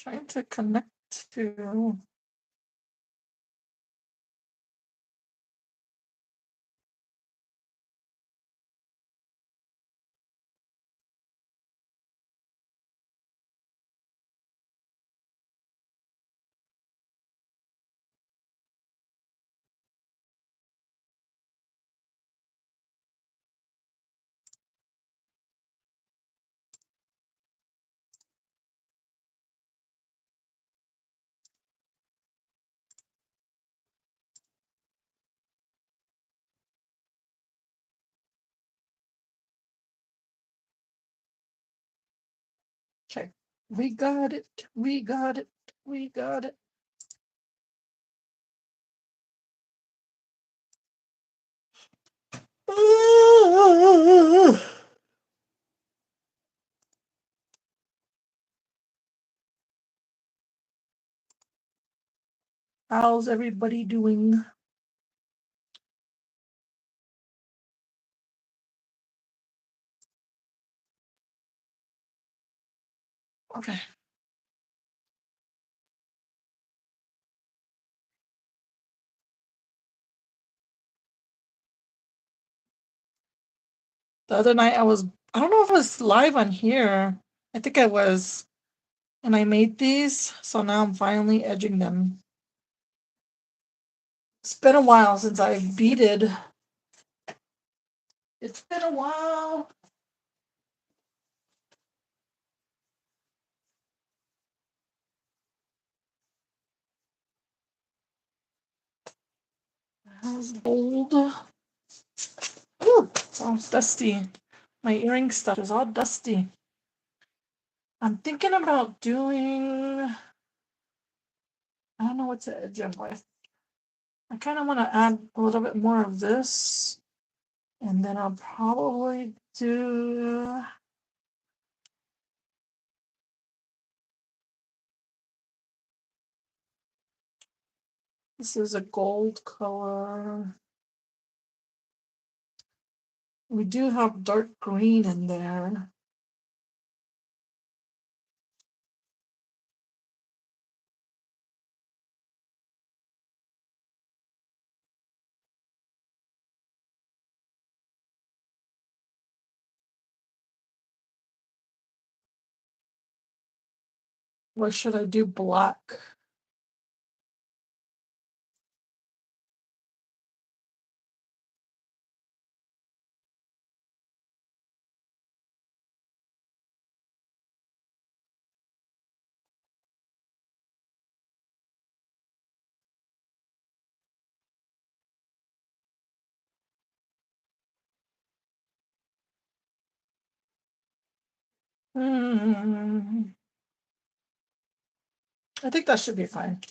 Trying to connect to. Okay, we got it. We got it. We got it. How's everybody doing? Okay. The other night I don't know if I was live on here. I think I was. And I made these, so now I'm finally edging them. It's been a while since I beaded. It's been a while. How's gold? Ooh, it's all dusty. My earring stuff is all dusty. I'm thinking about doing. I don't know what to edge them with. I kind of want to add a little bit more of this. And then I'll probably do. This is a gold color. We do have dark green in there. Or should I do black? I think that should be fine.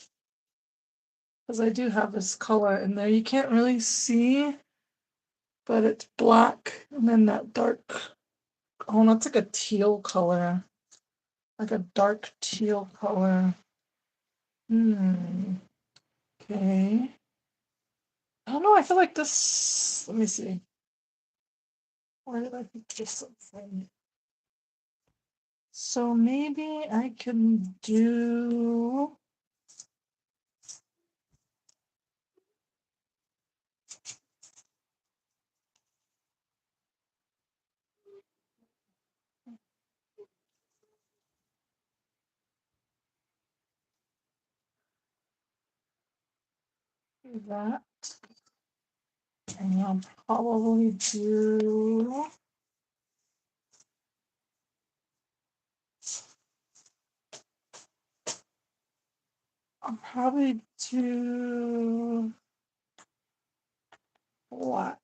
Because I do have this color in there. You can't really see, but it's black. And then that dark, oh, that's like a teal color. Like a dark teal color. Okay. I don't know. I feel like this. Let me see. Where did I put this from? So maybe I can do. That. And I'll probably do. I'll probably do black.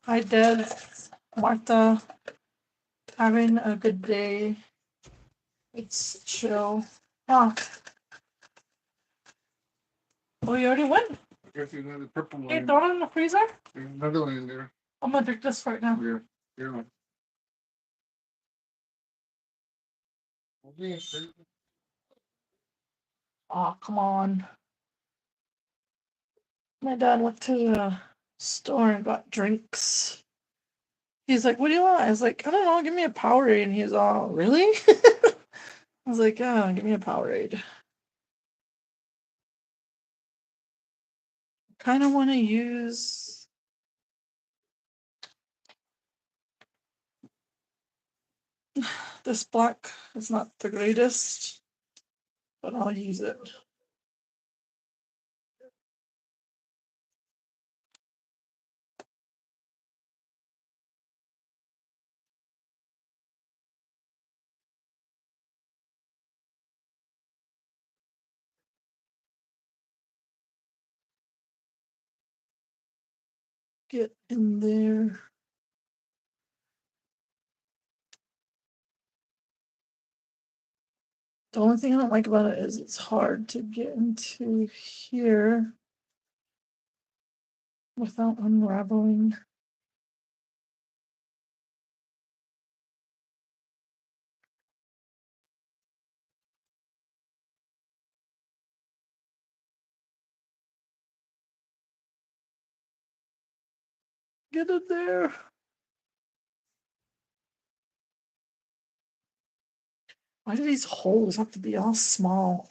Hi, Deb. Martha. Having a good day. It's chill. Oh, oh, you already went? I guess you know the purple one. Hey, throw it in the freezer. There's another one in there. I'm gonna drink this right now. Yeah. Oh, come on. My dad went to the store and got drinks. He's like, "What do you want?" I was like, "I don't know, give me a Powerade." And he's all, "Really?" I was like, "Yeah, give me a Powerade." Kind of want to use this black. It's not the greatest, but I'll use it. Get in there. The only thing I don't like about it is it's hard to get into here without unraveling. Get in there. Why do these holes have to be all small?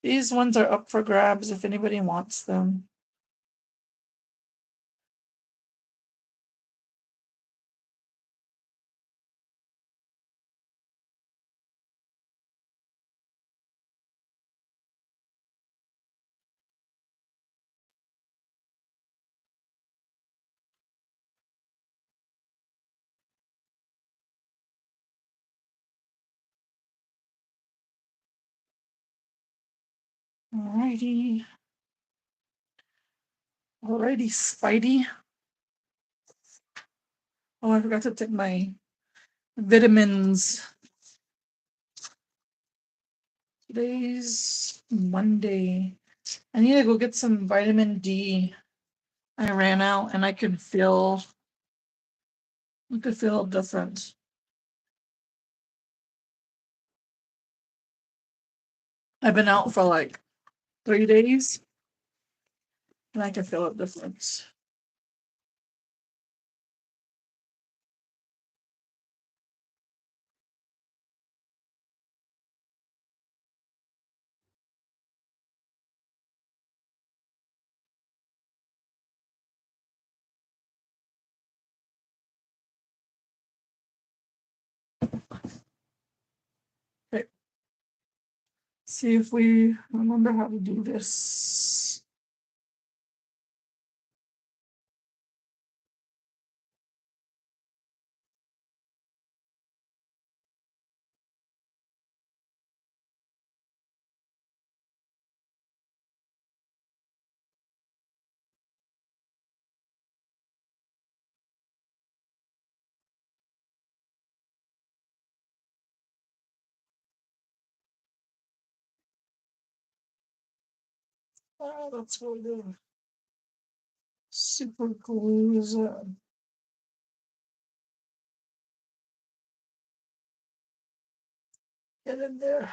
These ones are up for grabs if anybody wants them. Alrighty. Alrighty, Spidey. Oh, I forgot to take my vitamins. Today's Monday. I need to go get some vitamin D. I ran out and I could feel different. I've been out for like 3 days and I can feel a difference. Okay. See if we remember how to do this. Oh, that's where the super glue is at. Get in there.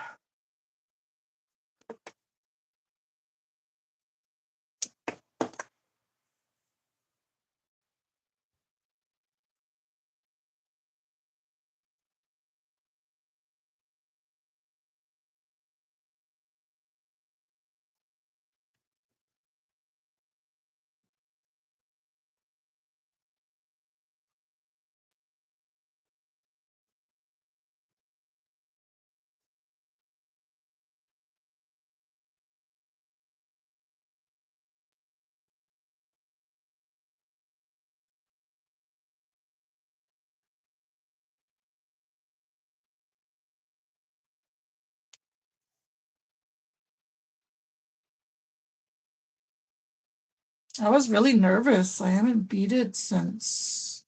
I was really nervous. I haven't beaded since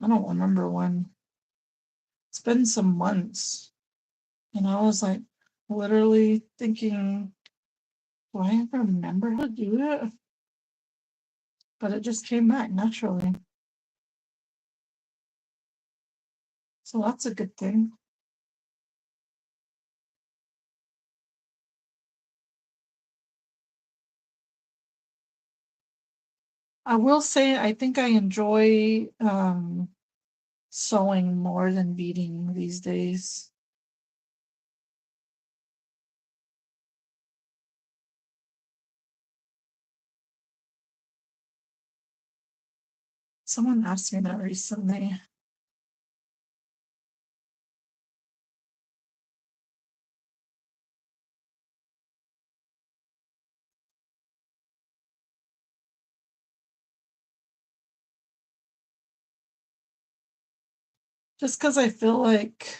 I don't remember when. It's been some months. And I was like literally thinking, do I remember how to do it? but it just came back naturally. So that's a good thing. I will say I think I enjoy sewing more than beading these days. Someone asked me that recently. Just because I feel like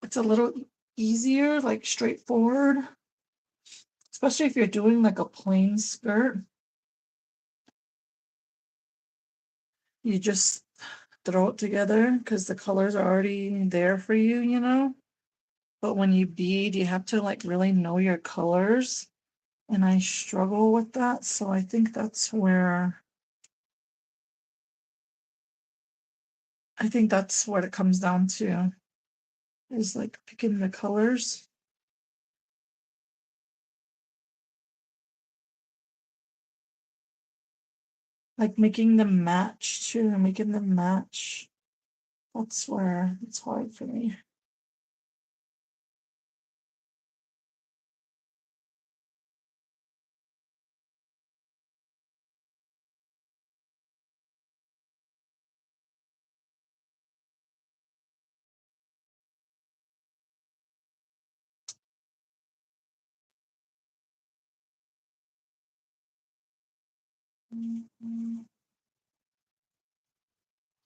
it's a little easier, like straightforward, especially if you're doing like a plain skirt. You just throw it together because the colors are already there for you, you know? But when you bead, you have to like really know your colors. And I struggle with that. So I think that's where it comes down to is like picking the colors. Like making them match too, making them match. That's where it's hard for me. Mhm.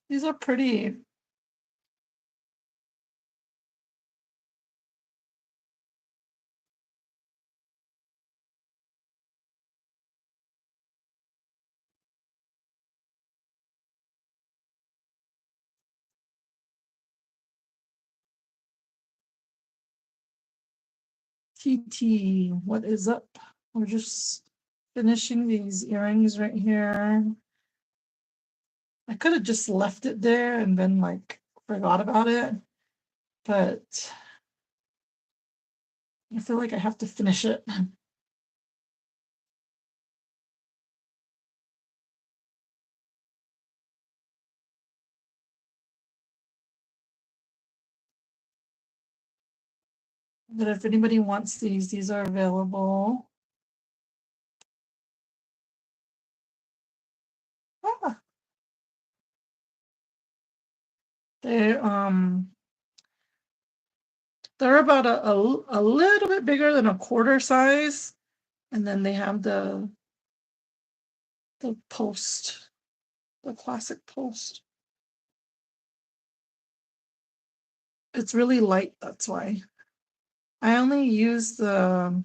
These are pretty. TT, what is up? We're just finishing these earrings right here. I could have just left it there and then like forgot about it, but I feel like I have to finish it. But if anybody wants these are available. Ah, they they're about a little bit bigger than a quarter size, and then they have the post, the classic post. It's really light, that's why. I only use the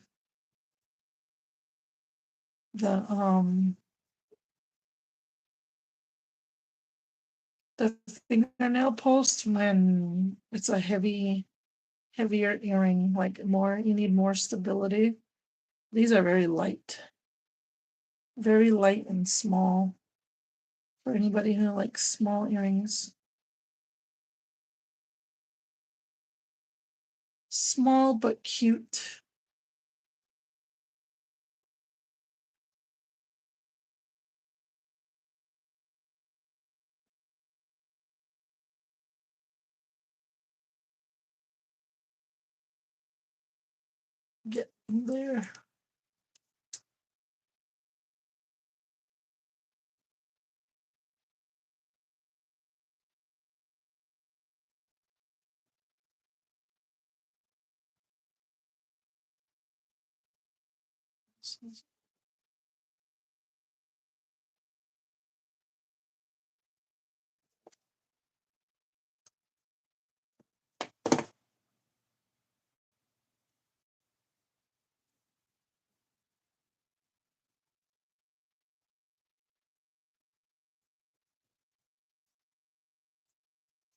the fingernail post when it's a heavier earring, like more you need more stability. These are very light and small for anybody who likes small earrings. Small but cute. Get in there.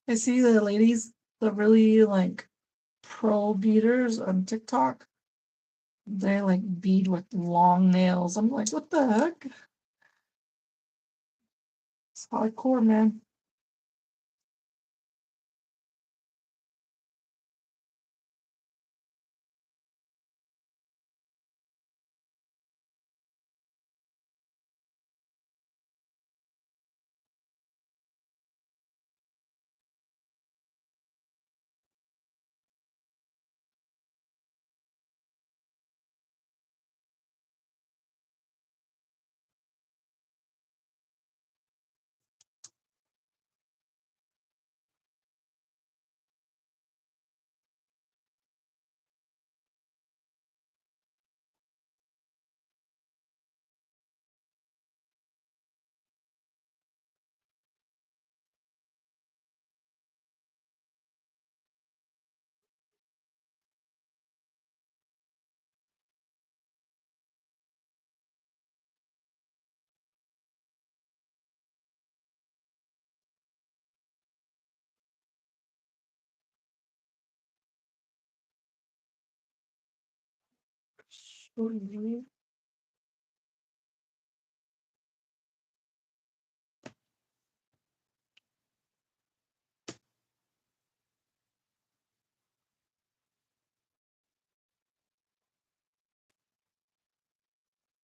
I see the ladies, the really like pro beaters on TikTok. They like bead with long nails. I'm like, what the heck? It's hardcore, man.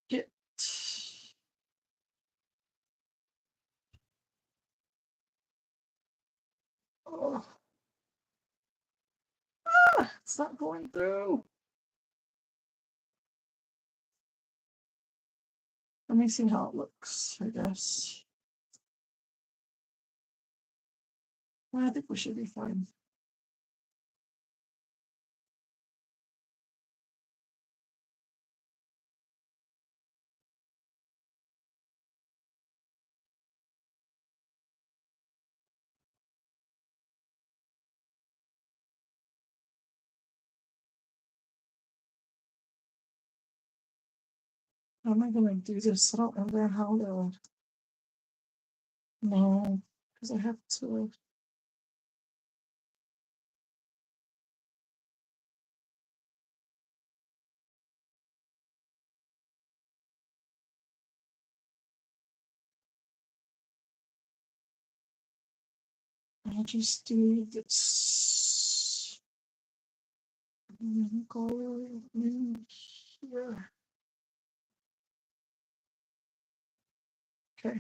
Get. Oh. Ah, it's not going through. Let me see how it looks, I guess. Well, I think we should be fine. How am I going to do this? I don't remember how to. No, because I have to. I just do this. Go in here. Okay.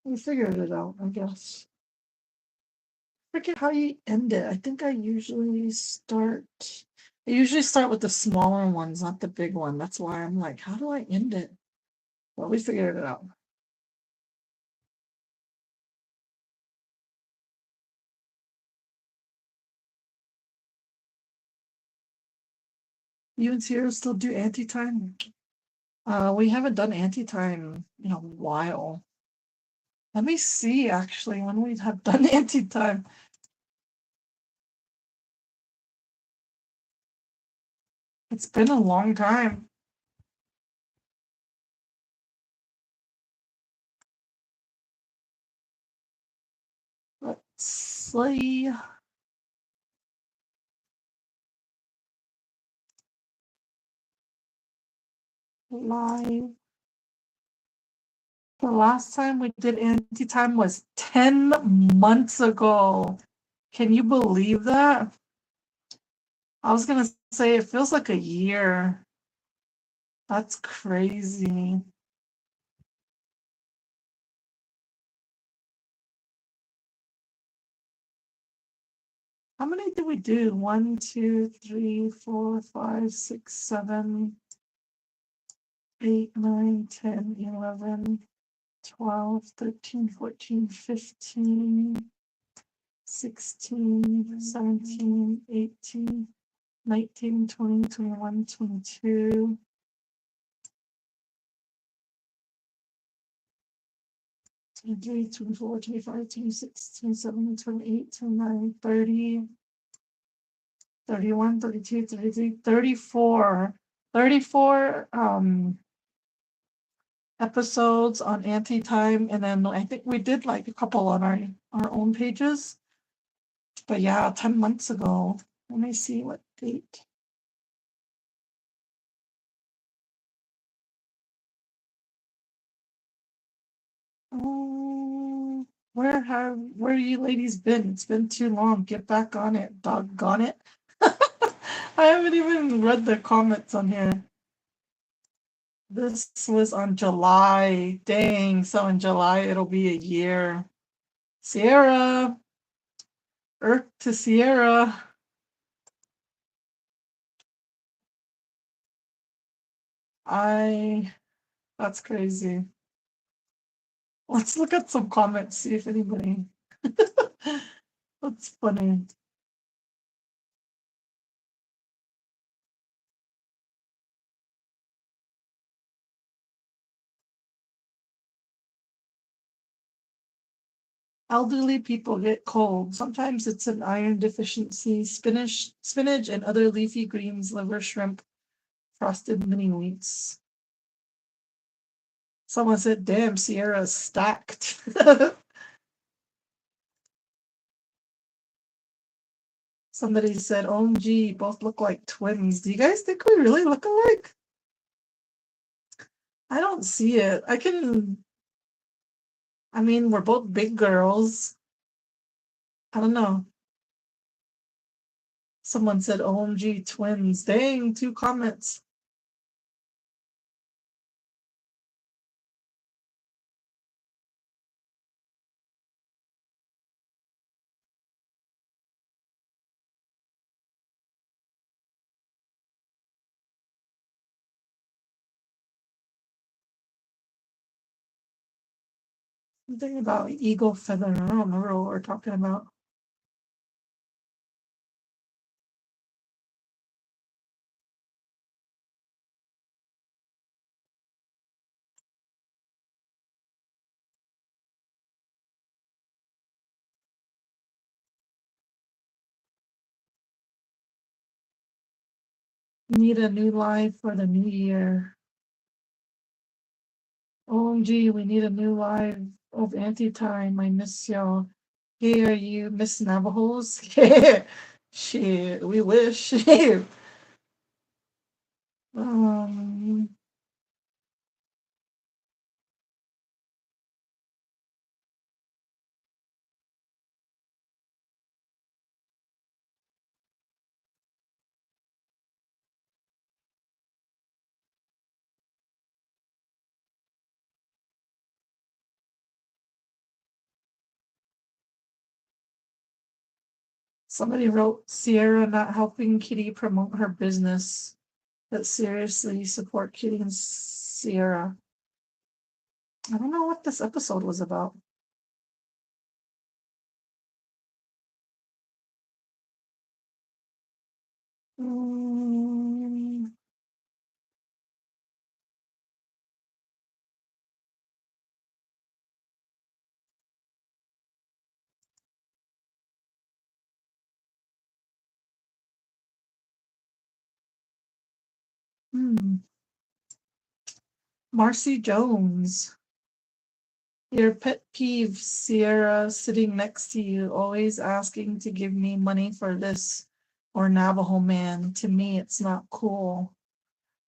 We figured it out, I guess. Forget how you end it. I think I usually start with the smaller ones, not the big one. That's why I'm like, how do I end it? Well, we figured it out. You and Sierra still do anti-time? We haven't done anti-time in a while. Let me see actually when we have done anti-time. It's been a long time. Let's see. Live. The last time we did anti-time was 10 months ago. Can you believe that? I was gonna say it feels like a year. That's crazy. How many did we do? 1, 2, 3, 4, 5, 6, 7, 8, 9, 10, 11, 12, 13, 14, 15, 16, 17, 18, 19, 20, 21, 22. 23, 24, 25, 26, 27, 28, 29, 30, 31, 32, 33, 34. 34 episodes on anti-time, and then I think we did like a couple on our own pages. But yeah, 10 months ago. Let me see what date. Where you ladies been? It's been too long. Get back on it. Doggone it. I haven't even read the comments on here. This was on July. Dang. So in July it'll be a year. Sierra. Earth to Sierra. That's crazy. Let's look at some comments, see if anybody. That's funny. Elderly people get cold. Sometimes it's an iron deficiency. Spinach and other leafy greens, liver, shrimp, frosted mini wheats. Someone said, damn, Sierra's stacked. Somebody said, OMG, both look like twins. Do you guys think we really look alike? I don't see it. I mean, we're both big girls. I don't know. Someone said, OMG, twins. Dang, 2 comments. Something about eagle feather. I don't remember what we're talking about. Need a new life for the new year. OMG, we need a new live of anti-time. I miss y'all. Hey, are you Miss Navajos? Shit, we wish. um, Somebody wrote Sierra not helping Kitty promote her business, but seriously support Kitty and Sierra. I don't know what this episode was about. Mm, Marcy Jones. Your pet peeve, Sierra sitting next to you, always asking to give me money for this or Navajo man. To me, it's not cool.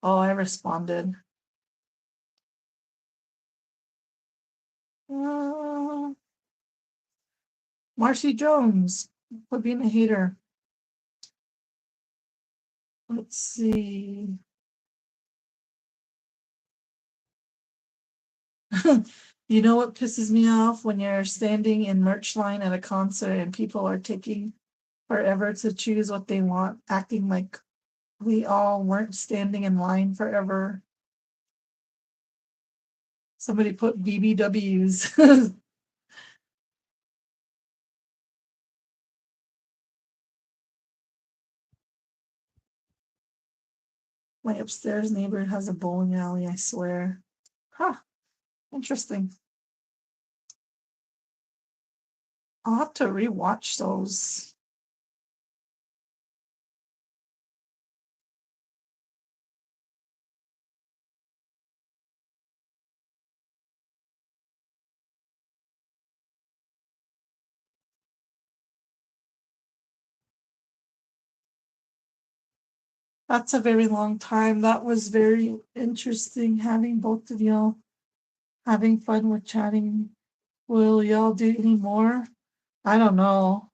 Oh, I responded. Uh, Marcy Jones, for being a hater. Let's see. You know what pisses me off? When you're standing in merch line at a concert and people are taking forever to choose what they want, acting like we all weren't standing in line forever. Somebody put BBWs. My upstairs neighbor has a bowling alley, I swear. Huh, interesting. I'll have to rewatch those. That's a very long time. That was very interesting having both of y'all Having fun with chatting. Will y'all do any more? I don't know.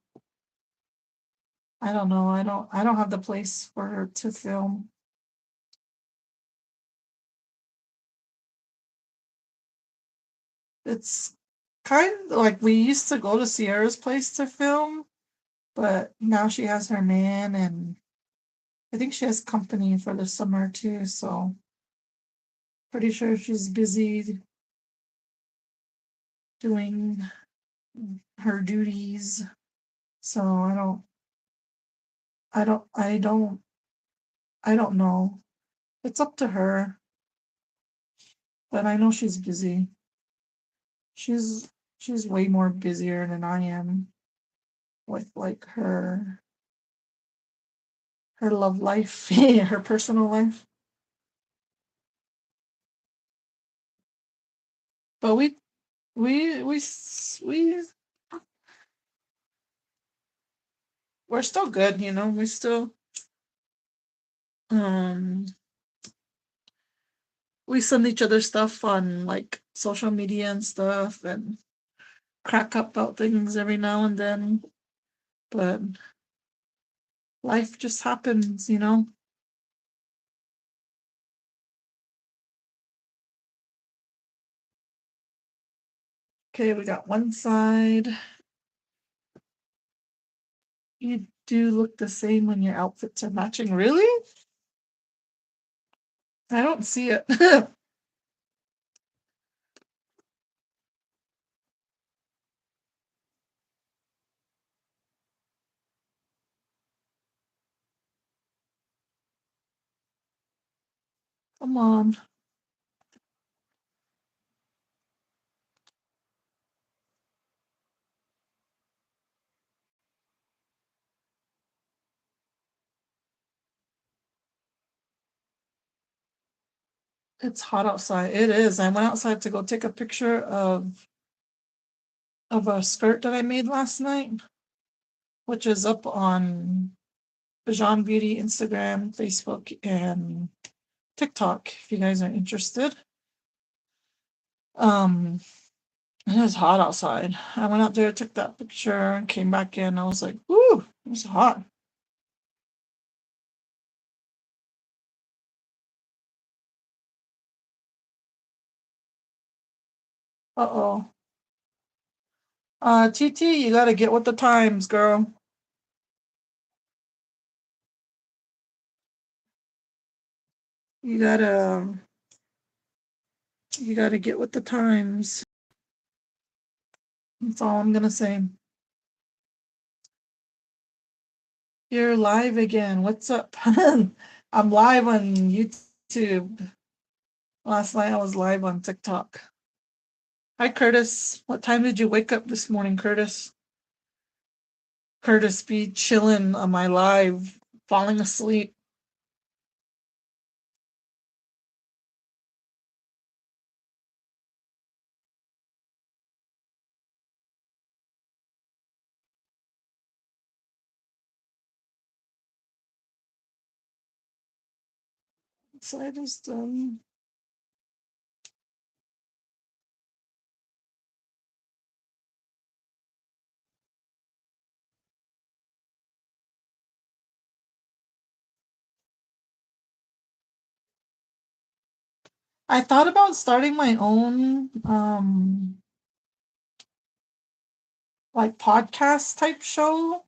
I don't know. I don't have the place for her to film. It's kind of like we used to go to Sierra's place to film, but now she has her man and I think she has company for the summer too, so pretty sure she's busy doing her duties. So I don't I don't I don't know. It's up to her, but I know she's busy. She's way more busier than I am with like her love life, her personal life. But we we're still good, you know. We still um we send each other stuff on like social media and stuff and crack up about things every now and then. But life just happens, you know. Okay, we got one side. You do look the same when your outfits are matching. Really? I don't see it. Come on. It's hot outside. It is. I went outside to go take a picture of a skirt that I made last night, which is up on Bajan Beauty Instagram, Facebook, and TikTok if you guys are interested. Um, it is hot outside. I went out there, took that picture, and came back in. I was like, "Woo, it's hot." Uh-oh. TT, you gotta get with the times, girl. You gotta you gotta get with the times. That's all I'm gonna say. You're live again. What's up? I'm live on YouTube. Last night I was live on TikTok. Hi, Curtis. What time did you wake up this morning, Curtis? Curtis be chilling on my live, falling asleep. So I just I thought about starting my own like podcast type show.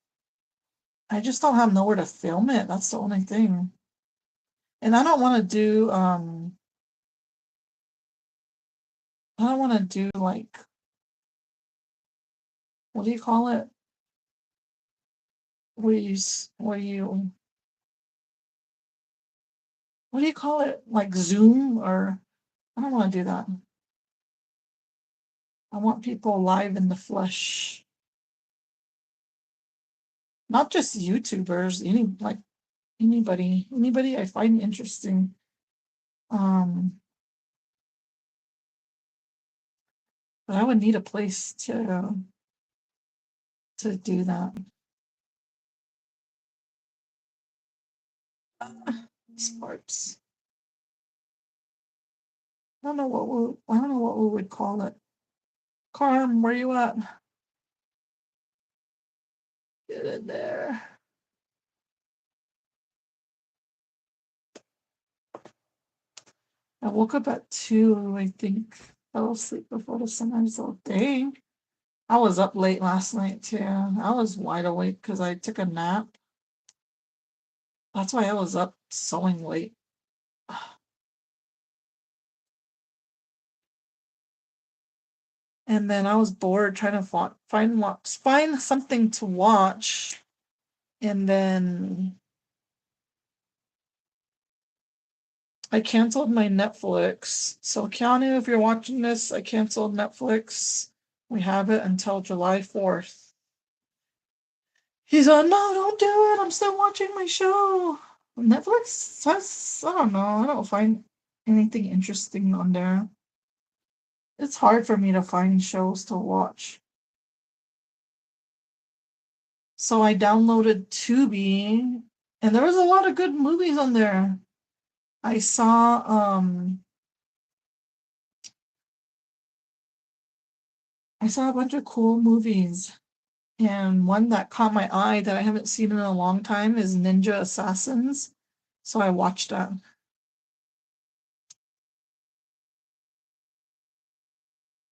I just don't have nowhere to film it. That's the only thing. And I don't want to do like what do you call it? Where you what do you call it? Like Zoom or I don't want to do that. I want people live in the flesh. Not just YouTubers, anybody I find interesting. Um, but I would need a place to do that. Sparks. I don't know what we would call it. Carm, where you at? Get in there. I woke up at 2, I think. Fell asleep before the sunrise all day. I was up late last night too. I was wide awake because I took a nap. That's why I was up sewing late. And then I was bored trying to find something to watch. And then I canceled my Netflix. So Keanu, if you're watching this, I canceled Netflix. We have it until July 4th. He's like, no, don't do it. I'm still watching my show. Netflix has, I don't know, I don't find anything interesting on there. It's hard for me to find shows to watch. So I downloaded Tubi, and there was a lot of good movies on there. I saw a bunch of cool movies. And one that caught my eye that I haven't seen in a long time is Ninja Assassins. So I watched that.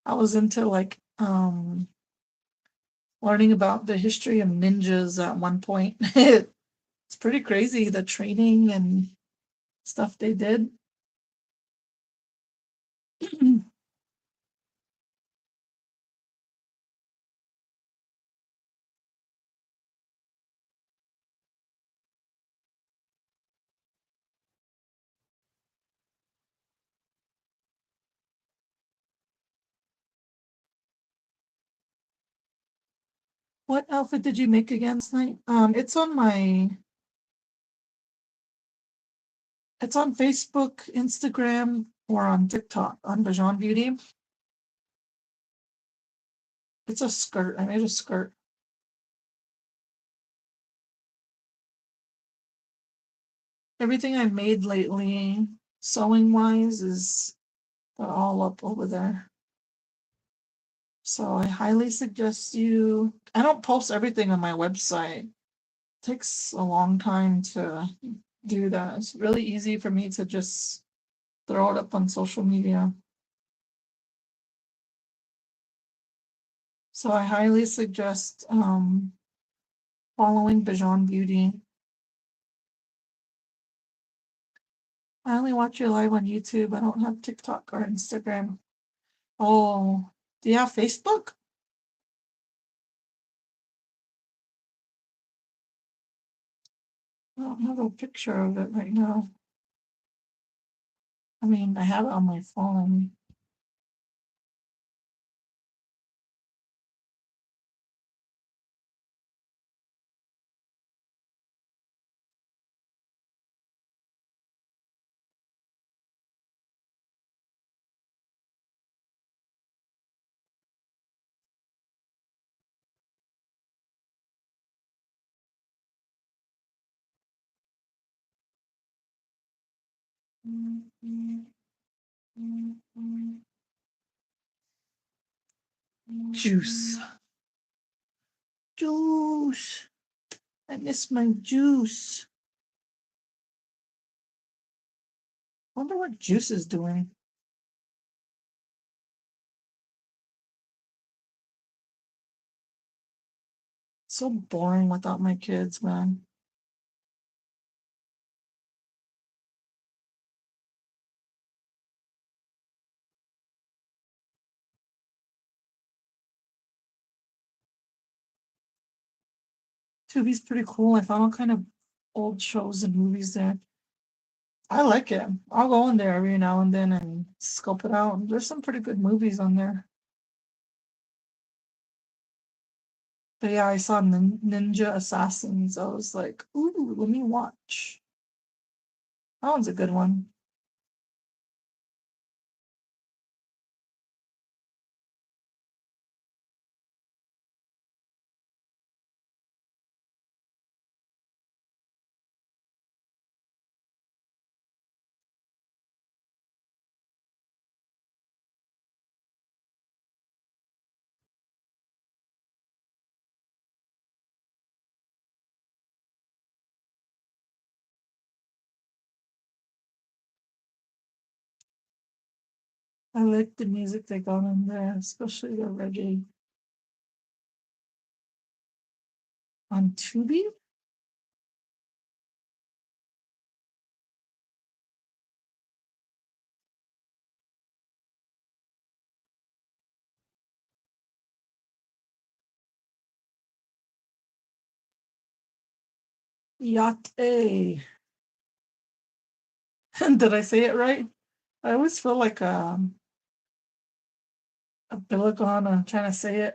I was into like learning about the history of ninjas at one point. It's pretty crazy the training and stuff they did. What outfit did you make again last night? It's on Facebook, Instagram, or on TikTok on Bajan Beauty. It's a skirt. I made a skirt. Everything I made lately, sewing wise, is they're all up over there. So I highly suggest you. I don't post everything on my website. It takes a long time to do that. It's really easy for me to just throw it up on social media. So I highly suggest following Bajan Beauty. I only watch you live on YouTube. I don't have TikTok or Instagram. Oh, do you have Facebook? I don't have a picture of it right now. I mean, I have it on my phone. Juice. Juice. I miss my juice. Wonder what Juice is doing. So boring without my kids, man. Tubi's pretty cool. I found all kind of old shows and movies there. I like it. I'll go in there every now and then and scope it out. There's some pretty good movies on there. But yeah, I saw Ninja Assassins. I was like, ooh, let me watch. That one's a good one. I like the music they got in there, especially the reggae. On Tubi? Yacht A. Did I say it right? I always feel like a Billigana trying to say it.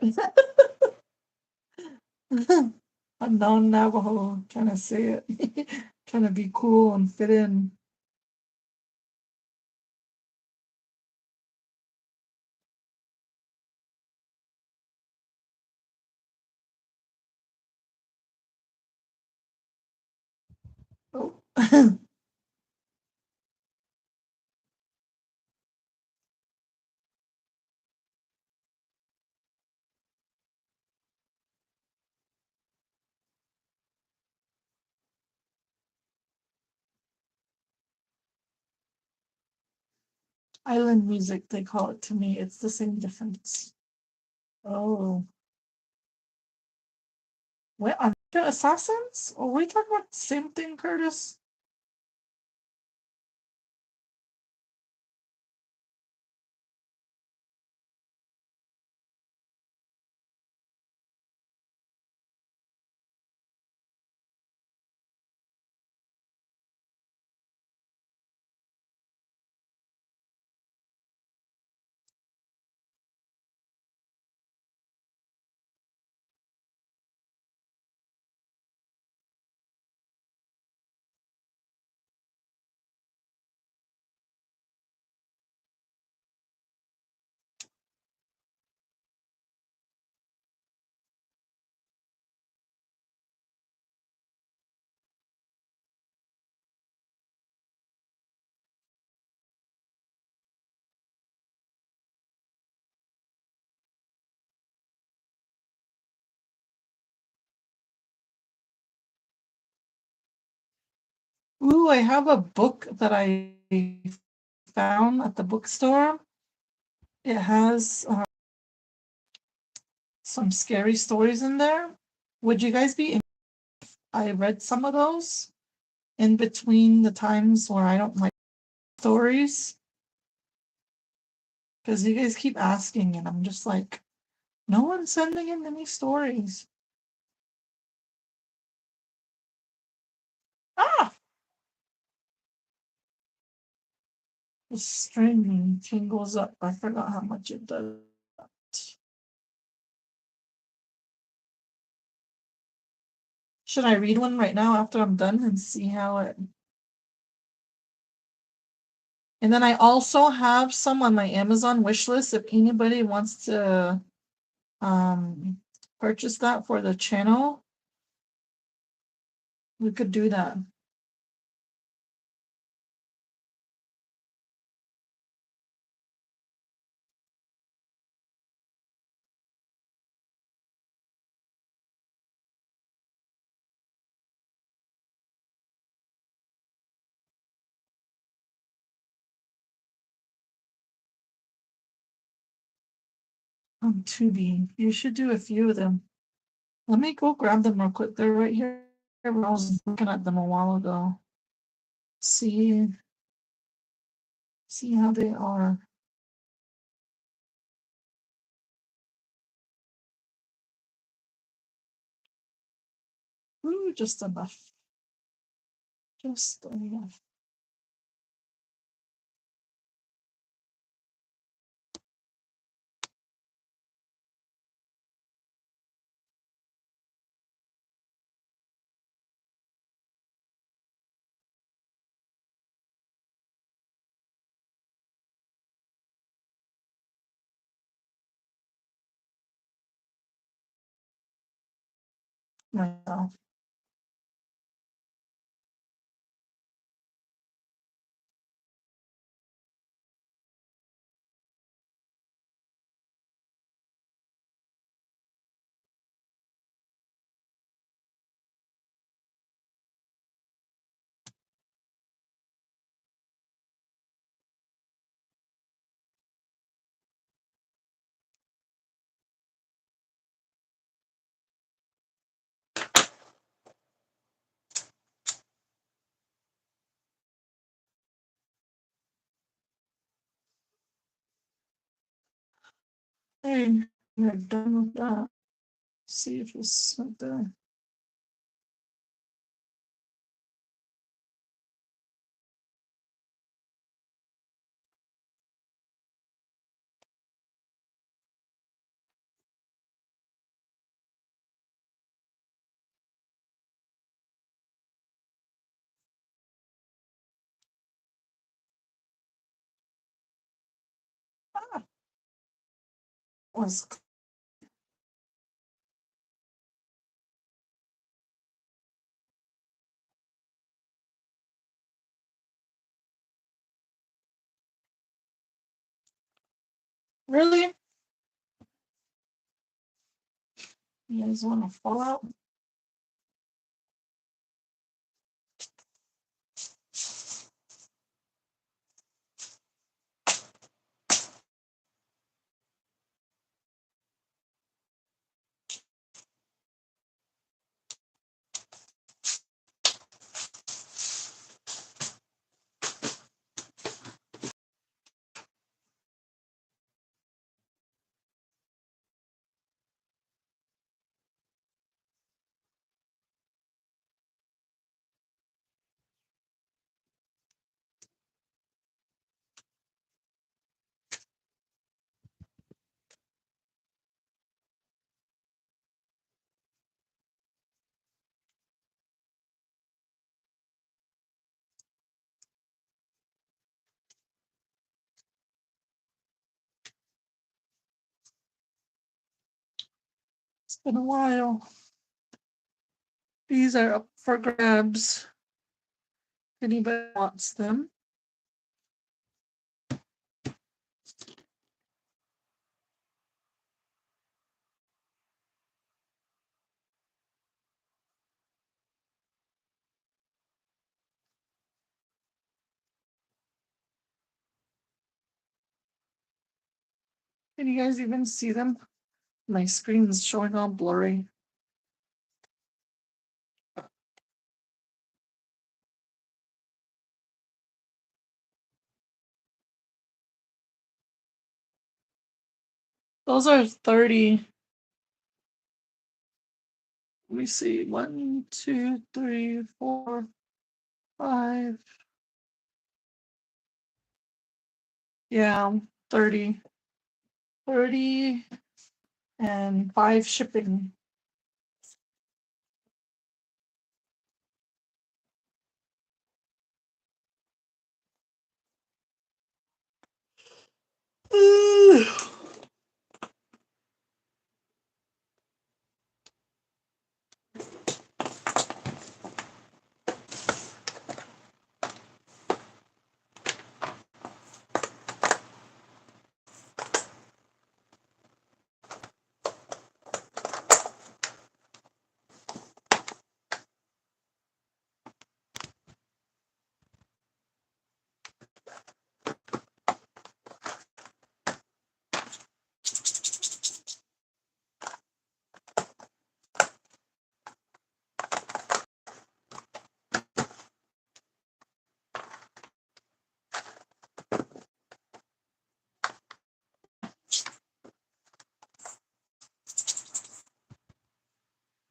A non-Navajo trying to say it. Trying to be cool and fit in. Oh. Island music, they call it to me. It's the same difference. Oh. What, are the assassins? Are we talking about the same thing, Curtis? Ooh, I have a book that I found at the bookstore. It has some scary stories in there. Would you guys be? I read some of those in between the times where I don't like stories because you guys keep asking, and I'm just like, no one's sending in any stories. Ah, the string tingles up. I forgot how much it does. Should I read one right now after I'm done and see how it? And then I also have some on my Amazon wish list if anybody wants to purchase that for the channel. We could do that. On Tubi. You should do a few of them. Let me go grab them real quick. They're right here. I was looking at them a while ago. See how they are. Ooh, just enough. Just enough. Myself. Okay, we're done with that. See if it's right there. Was really? You guys want to fall out? It's been a while. These are up for grabs. If anybody wants them. Can you guys even see them? My screen's showing all blurry. Those are 30. Let me see. 1, 2, 3, 4, 5. Yeah, 30. 30 and 5 shipping.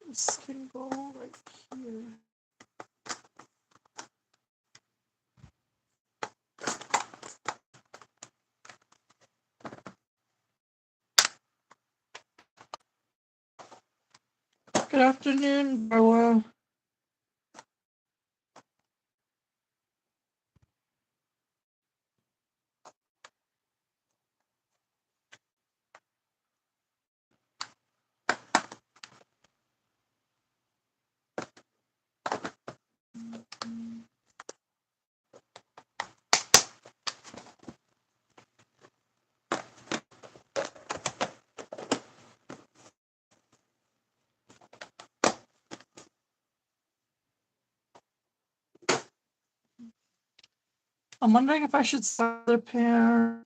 This can go right here. Good afternoon, Bella. I'm wondering if I should sell the pair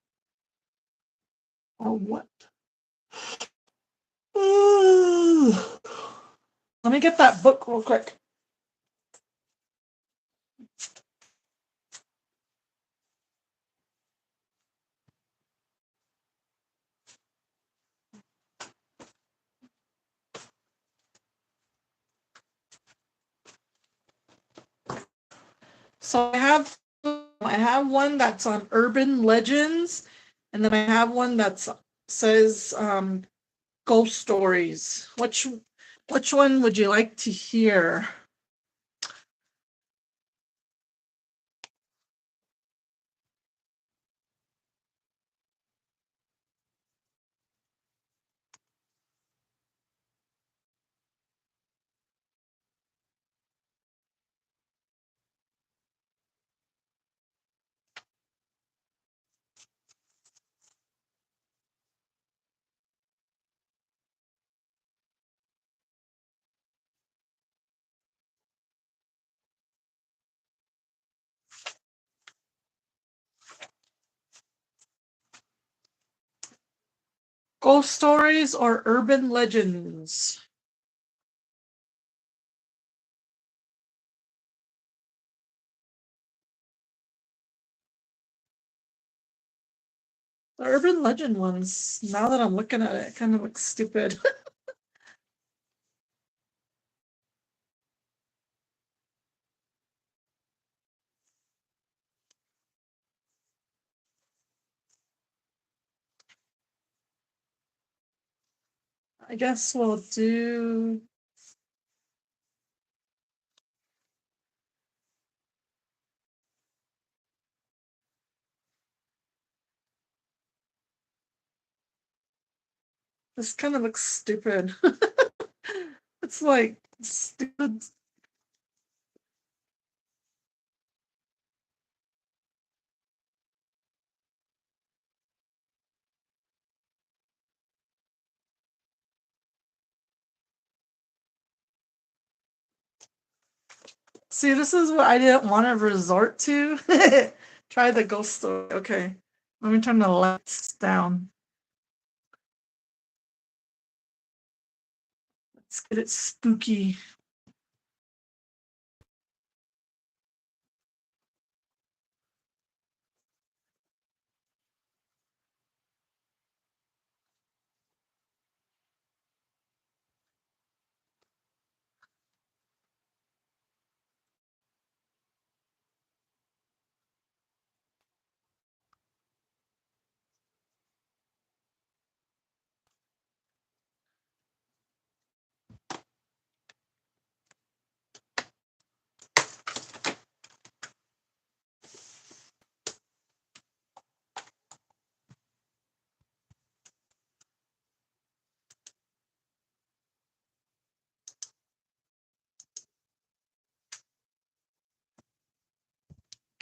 or what. Let me get that book real quick. So I have one that's on urban legends, and then I have one that says ghost stories. Which one would you like to hear? Ghost stories or urban legends? The urban legend ones, now that I'm looking at it, kind of looks stupid. I guess we'll do. This kind of looks stupid. It's like stupid. See, this is what I didn't want to resort to. Try the ghost story. Okay. Let me turn the lights down. Let's get it spooky.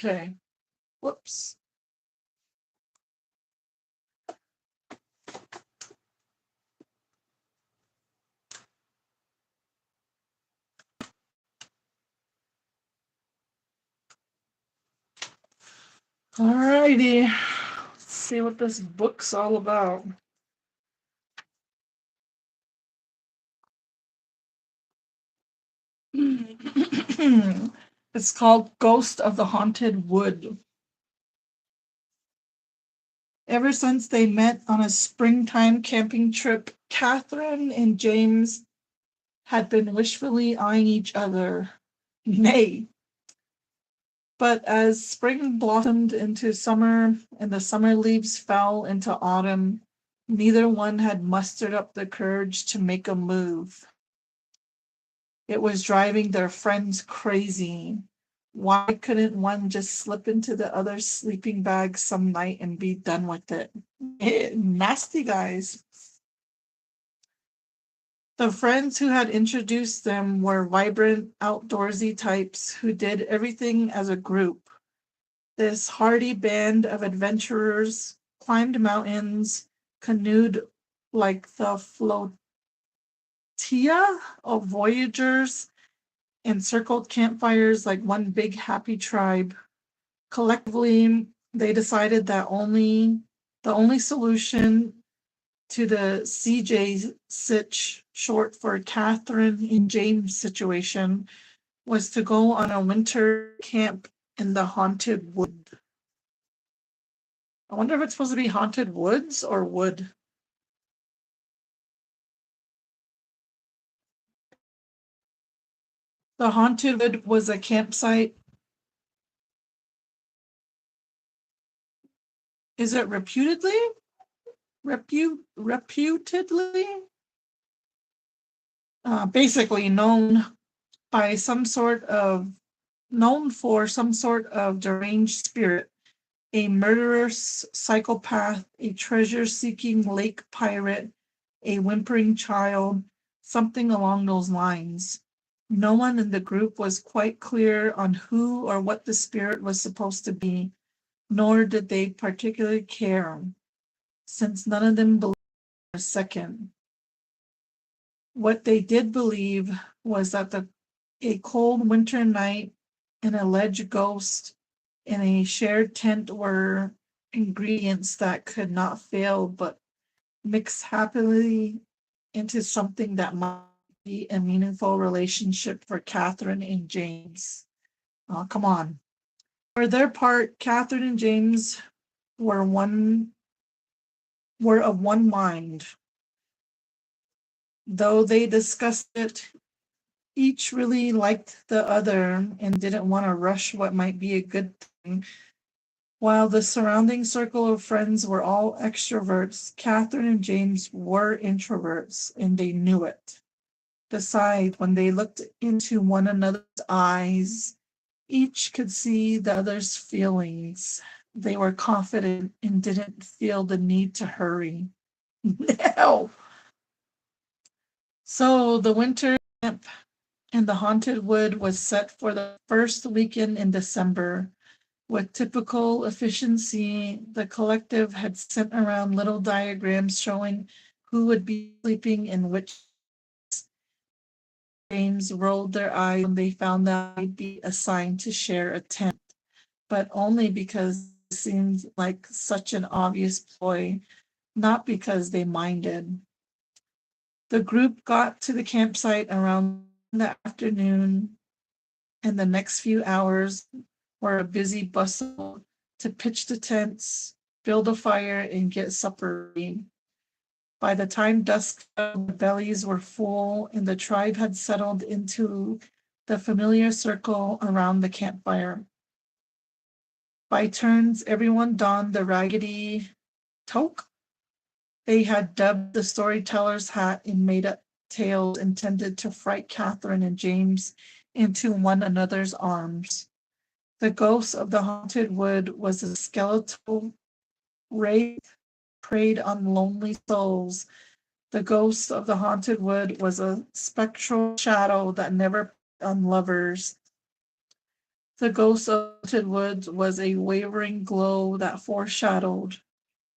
Okay. Whoops. Alrighty. Let's see what this book's all about. It's called Ghost of the Haunted Wood. Ever since they met on a springtime camping trip, Catherine and James had been wishfully eyeing each other. Nay. But as spring blossomed into summer and the summer leaves fell into autumn, neither one had mustered up the courage to make a move. It was driving their friends crazy. Why couldn't one just slip into the other's sleeping bag some night and be done with it? Nasty guys. The friends who had introduced them were vibrant, outdoorsy types who did everything as a group. This hardy band of adventurers climbed mountains, canoed like the flotilla of voyagers, and circled campfires like one big happy tribe. Collectively, they decided that the only solution to the CJ sitch, short for Catherine and James situation, was to go on a winter camp in the haunted wood. I wonder if it's supposed to be haunted woods or wood. The haunted wood was a campsite is it reputedly? Reputedly? Basically by some sort of known for some sort of deranged spirit, a murderous psychopath, a treasure-seeking lake pirate, a whimpering child, something along those lines. No one in the group was quite clear on who or what the spirit was supposed to be, nor did they particularly care, since none of them believed for a second. What they did believe was that a cold winter night, an alleged ghost, and a shared tent were ingredients that could not fail but mix happily into something that might be a meaningful relationship for Catherine and James. Oh, come on. For their part, Catherine and James were of one mind. Though they discussed it, each really liked the other and didn't want to rush what might be a good thing. While the surrounding circle of friends were all extroverts, Catherine and James were introverts, and they knew it. Besides, when they looked into one another's eyes, each could see the other's feelings. They were confident and didn't feel the need to hurry. No. So the winter camp in the haunted wood was set for the first weekend in December. With typical efficiency, the collective had sent around little diagrams showing who would be sleeping in which. James rolled their eyes when they found that they'd be assigned to share a tent, but only because it seemed like such an obvious ploy, not because they minded. The group got to the campsite around the afternoon, and the next few hours were a busy bustle to pitch the tents, build a fire, and get supper ready. By the time dusk fell, the bellies were full, and the tribe had settled into the familiar circle around the campfire. By turns, everyone donned the raggedy toque they had dubbed the storyteller's hat and made up tales intended to fright Catherine and James into one another's arms. The ghost of the haunted wood was a skeletal wraith preyed on lonely souls. The ghost of the haunted wood was a spectral shadow that never preyed on lovers. The ghost of the haunted woods was a wavering glow that foreshadowed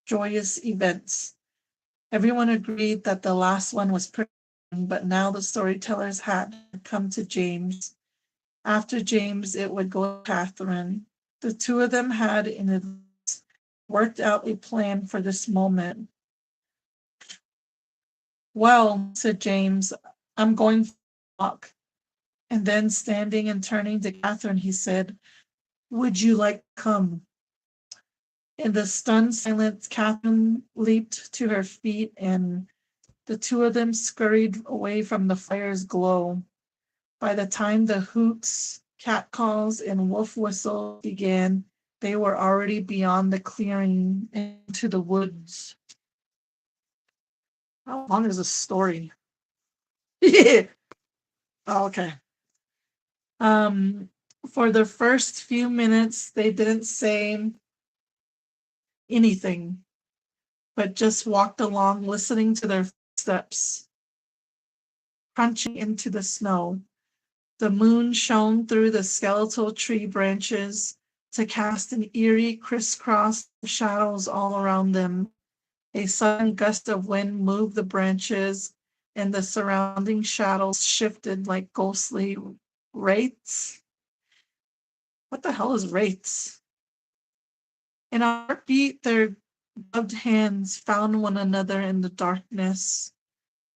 joyous events. Everyone agreed that the last one was pretty, but now the storyteller's hat had come to James. After James, it would go to Catherine. The two of them had, in advance, worked out a plan for this moment. Well, said James, I'm going for a walk. And then, standing and turning to Catherine, he said, would you like to come? In the stunned silence, Catherine leaped to her feet, and the two of them scurried away from the fire's glow. By the time the hoots, catcalls, and wolf whistles began, they were already beyond the clearing into the woods. How long is this story? Oh, okay. For the first few minutes, they didn't say anything, but just walked along, listening to their footsteps crunching into the snow. The moon shone through the skeletal tree branches to cast an eerie crisscross of shadows all around them. A sudden gust of wind moved the branches, and the surrounding shadows shifted like ghostly wraiths. What the hell is wraiths? In a heartbeat, their gloved hands found one another in the darkness.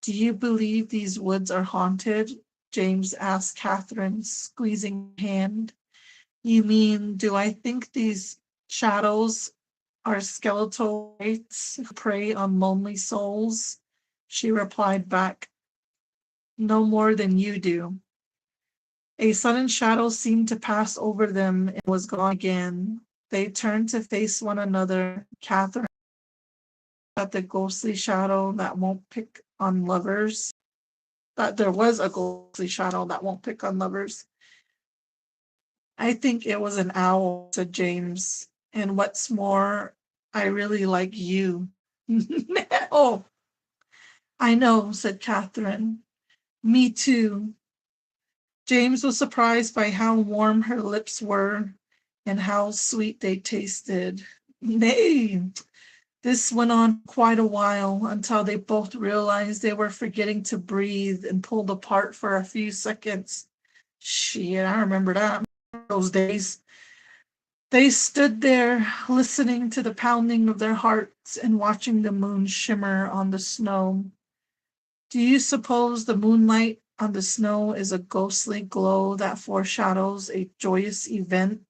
Do you believe these woods are haunted? James asked Catherine, squeezing her hand. You mean, do I think these shadows are skeletal wraiths who prey on lonely souls? She replied back, no more than you do. A sudden shadow seemed to pass over them and was gone again. They turned to face one another. Catherine at the ghostly shadow that won't pick on lovers. That there was a ghostly shadow that won't pick on lovers. I think it was an owl, said James. And what's more, I really like you. Oh, I know, said Catherine. Me too. James was surprised by how warm her lips were and how sweet they tasted. Nay, this went on quite a while until they both realized they were forgetting to breathe and pulled apart for a few seconds. Shit, I remember that. Those days. They stood there listening to the pounding of their hearts and watching the moon shimmer on the snow. Do you suppose the moonlight on the snow is a ghostly glow that foreshadows a joyous event?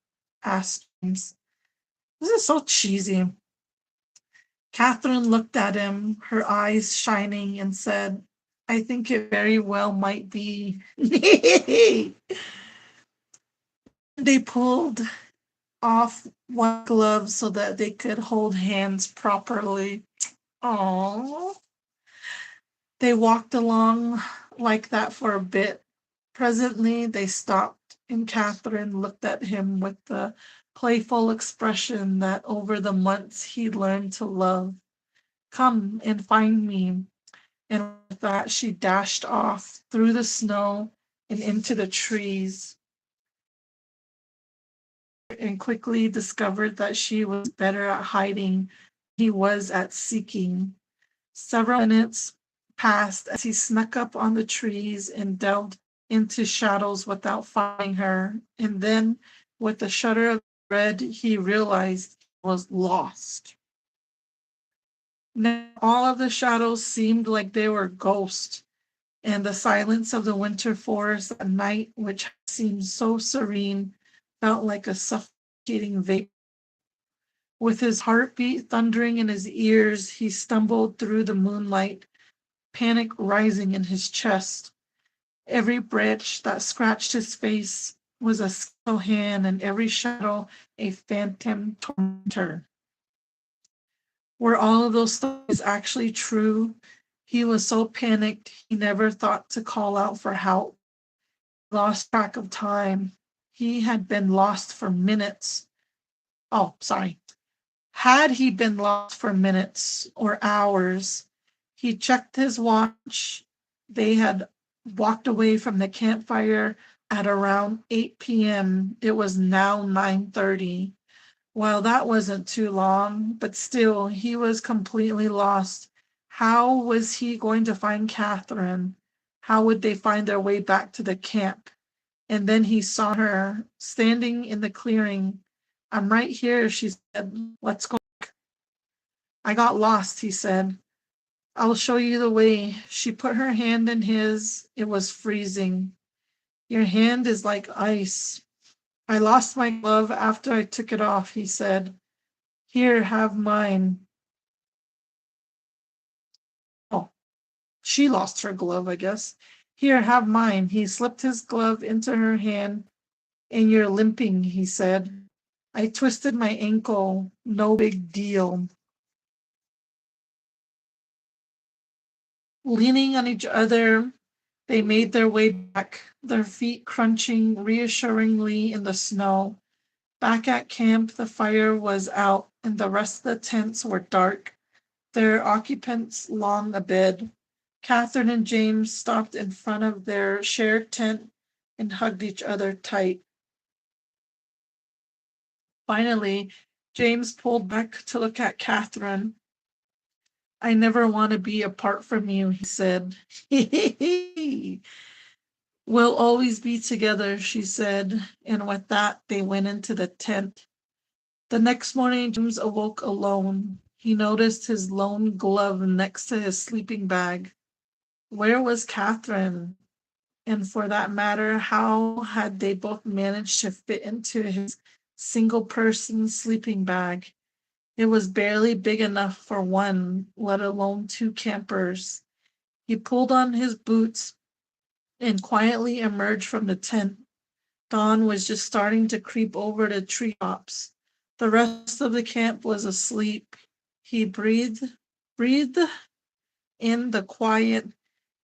Asked James. This is so cheesy. Catherine looked at him, her eyes shining, and said, I think it very well might be. They pulled off one glove so that they could hold hands properly. Oh, they walked along like that for a bit. Presently, they stopped, and Catherine looked at him with the playful expression that over the months he'd learned to love. Come and find me. And with that, she dashed off through the snow and into the trees, and quickly discovered that she was better at hiding than he was at seeking. Several minutes passed as he snuck up on the trees and delved into shadows without finding her. And then, with a shudder of dread, he realized he was lost. Now, all of the shadows seemed like they were ghosts, and the silence of the winter forest at night, which seemed so serene, felt like a suffocating vapor. With his heartbeat thundering in his ears, he stumbled through the moonlight, panic rising in his chest. Every branch that scratched his face was a skeletal hand, and every shadow a phantom tormentor. Were all of those stories actually true? He was so panicked he never thought to call out for help. He lost track of time. He had been lost for minutes. Oh, sorry. Had he been lost for minutes or hours? He checked his watch. They had walked away from the campfire at around 8 p.m. It was now 9:30. Well, that wasn't too long, but still, he was completely lost. How was he going to find Catherine? How would they find their way back to the camp? And then he saw her standing in the clearing. I'm right here, she said. Let's go. I got lost, he said. I'll show you the way. She put her hand in his. It was freezing. Your hand is like ice. I lost my glove after I took it off, he said. Here, have mine. Oh, she lost her glove, I guess. Here, have mine. He slipped his glove into her hand. And you're limping, he said. I twisted my ankle. No big deal. Leaning on each other, they made their way back, their feet crunching reassuringly in the snow. Back at camp, the fire was out and the rest of the tents were dark, their occupants long abed. Catherine and James stopped in front of their shared tent and hugged each other tight. Finally, James pulled back to look at Catherine. I never want to be apart from you, he said. We'll always be together, she said, and with that they went into the tent. The next morning, James awoke alone. He noticed his lone glove next to his sleeping bag. Where was Catherine? And for that matter, how had they both managed to fit into his single person sleeping bag? It was barely big enough for one, let alone two campers. He pulled on his boots and quietly emerged from the tent. Dawn was just starting to creep over the treetops. The rest of the camp was asleep. He breathed in the quiet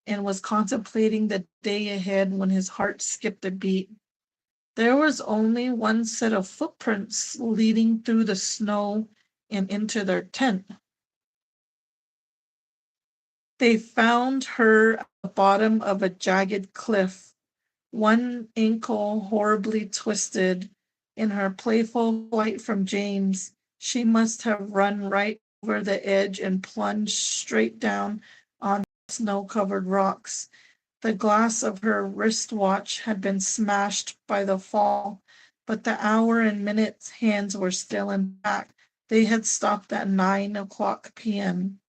and was contemplating the day ahead when his heart skipped a beat. There was only one set of footprints leading through the snow and into their tent. They found her at the bottom of a jagged cliff, one ankle horribly twisted. In her playful flight from James, she must have run right over the edge and plunged straight down on snow-covered rocks. The glass of her wristwatch had been smashed by the fall, but the hour and minutes hands were still intact. They had stopped at 9 o'clock p.m.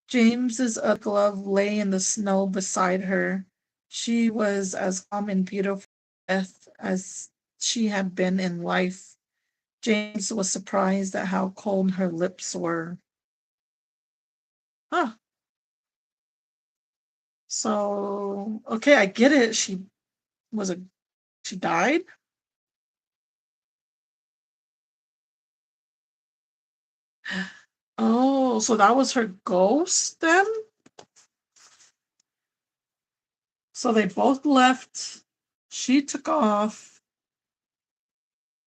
James's other glove lay in the snow beside her. She was as calm and beautiful in death as she had been in life. James was surprised at how cold her lips were. Huh. So, okay, I get it. She died? Oh, so that was her ghost then? So they both left. She took off,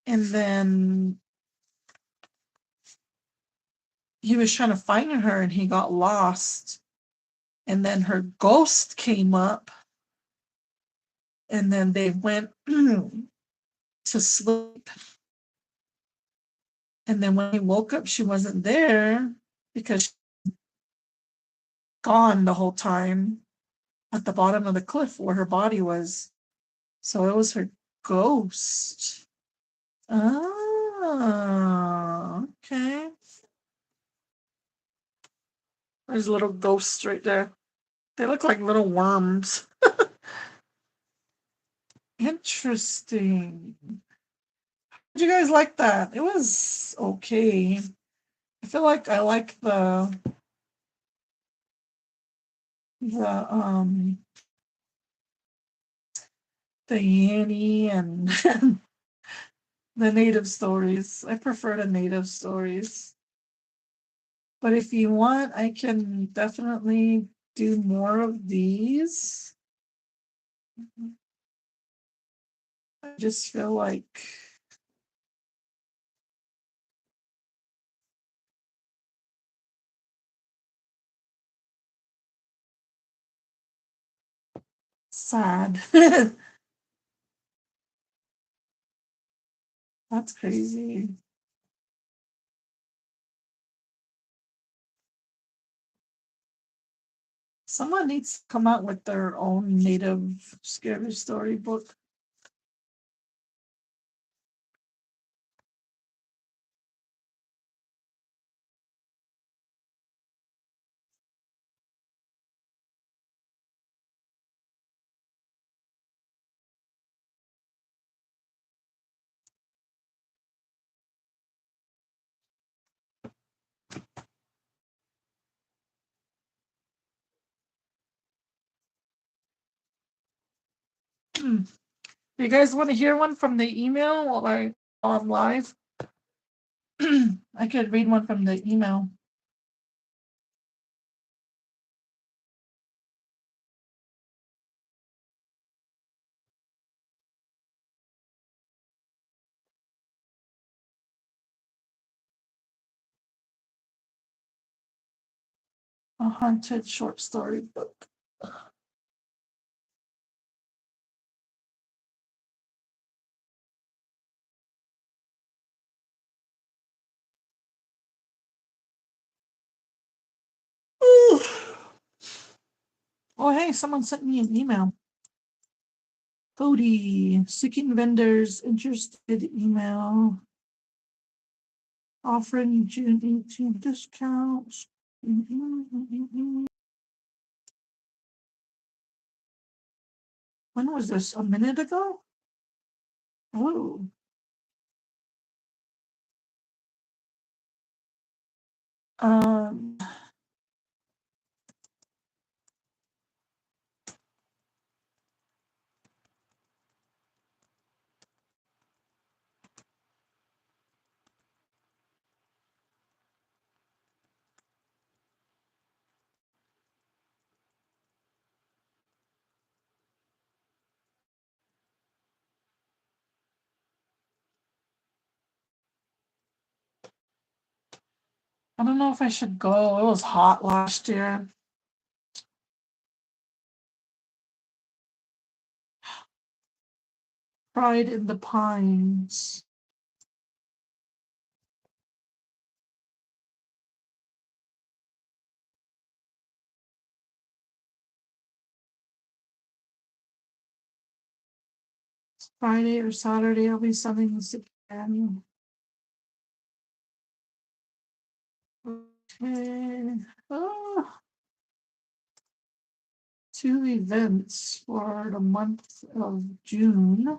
and then he was trying to find her and he got lost. And then her ghost came up, and then they went to sleep. And then when he woke up, she wasn't there because she was gone the whole time at the bottom of the cliff where her body was. So it was her ghost. Ah, okay. There's little ghosts right there. They look like little worms. Interesting. Did you guys like that? It was okay. I feel like I like the the Yanny and the native stories. I prefer the native stories. But if you want, I can definitely do more of these. I just feel like sad. That's crazy. Someone needs to come out with their own native scary story book. Hmm. You guys want to hear one from the email while I'm live? I could read one from the email. A haunted short story book. Ooh. Oh, hey, someone sent me an email. Cody, seeking vendors, interested email, offering June 18 discounts. When was this? A minute ago? Oh, um, I don't know if I should go. It was hot last year. Pride in the Pines. Friday or Saturday, I'll be selling this again. Okay. Oh, 2 events for the month of June.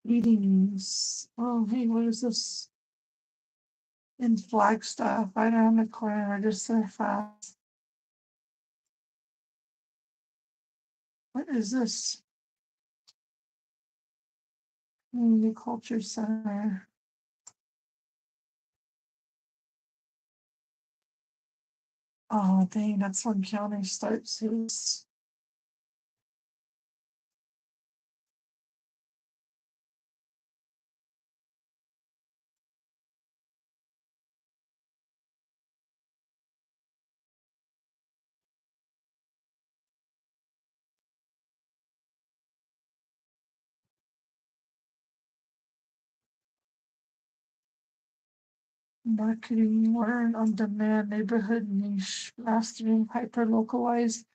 Meetings. Oh, hey, what is this? In Flagstaff, right around the corner, register fast. What is this? Community Culture Center. Oh, dang, that's when county starts his. Marketing, learn on demand, neighborhood niche, mastering hyper localized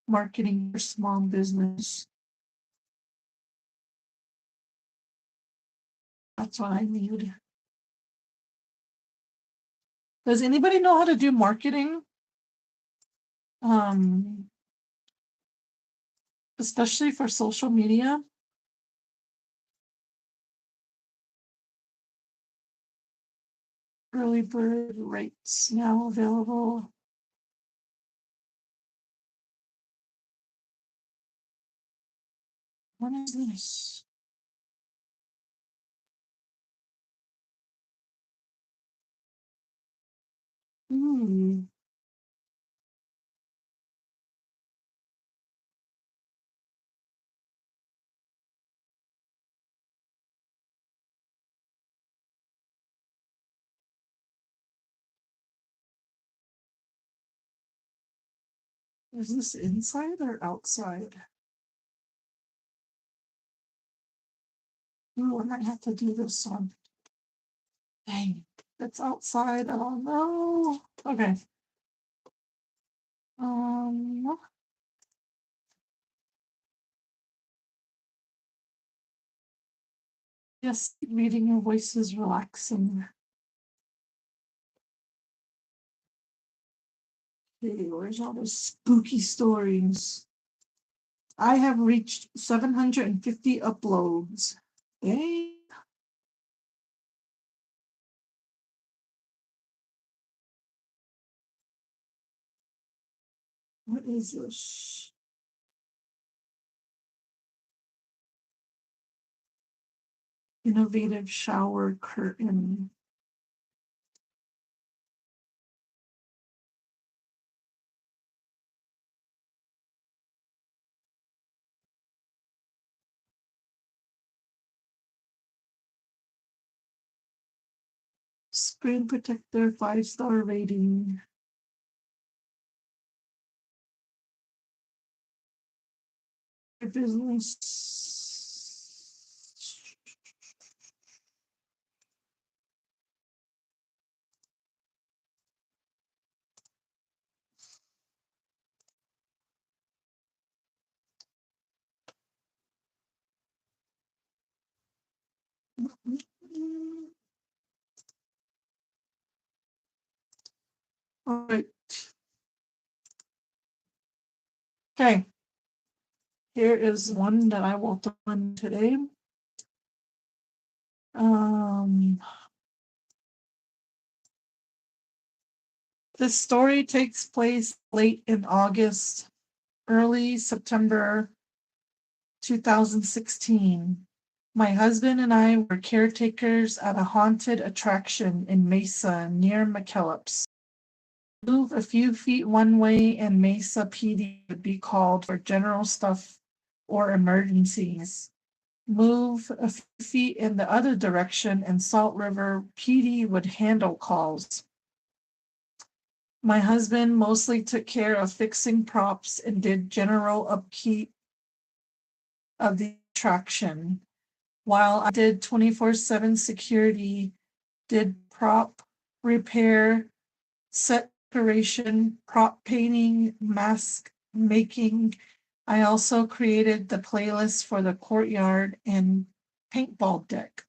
marketing for small business. That's what I need. Does anybody know how to do marketing? Especially for social media? Early bird rates now available. What is this? Is this inside or outside? Ooh, I might have to do this one. Dang, it's outside. Oh no. Okay. Yes, reading your voice is relaxing. Okay, where's all those spooky stories? I have reached 750 uploads. Dang. What is this? Innovative shower curtain. Screen protector, 5-star rating. Business. All right. Okay. Here is one that I will throw in today. This story takes place late in August, early September 2016. My husband and I were caretakers at a haunted attraction in Mesa near McKellips. Move a few feet one way and Mesa PD would be called for general stuff or emergencies. move a few feet in the other direction, and Salt River PD would handle calls. My husband mostly took care of fixing props and did general upkeep of the attraction, while I did 24/7 security, did prop repair, set decoration, prop painting, mask making. I also created the playlist for the courtyard and paintball deck.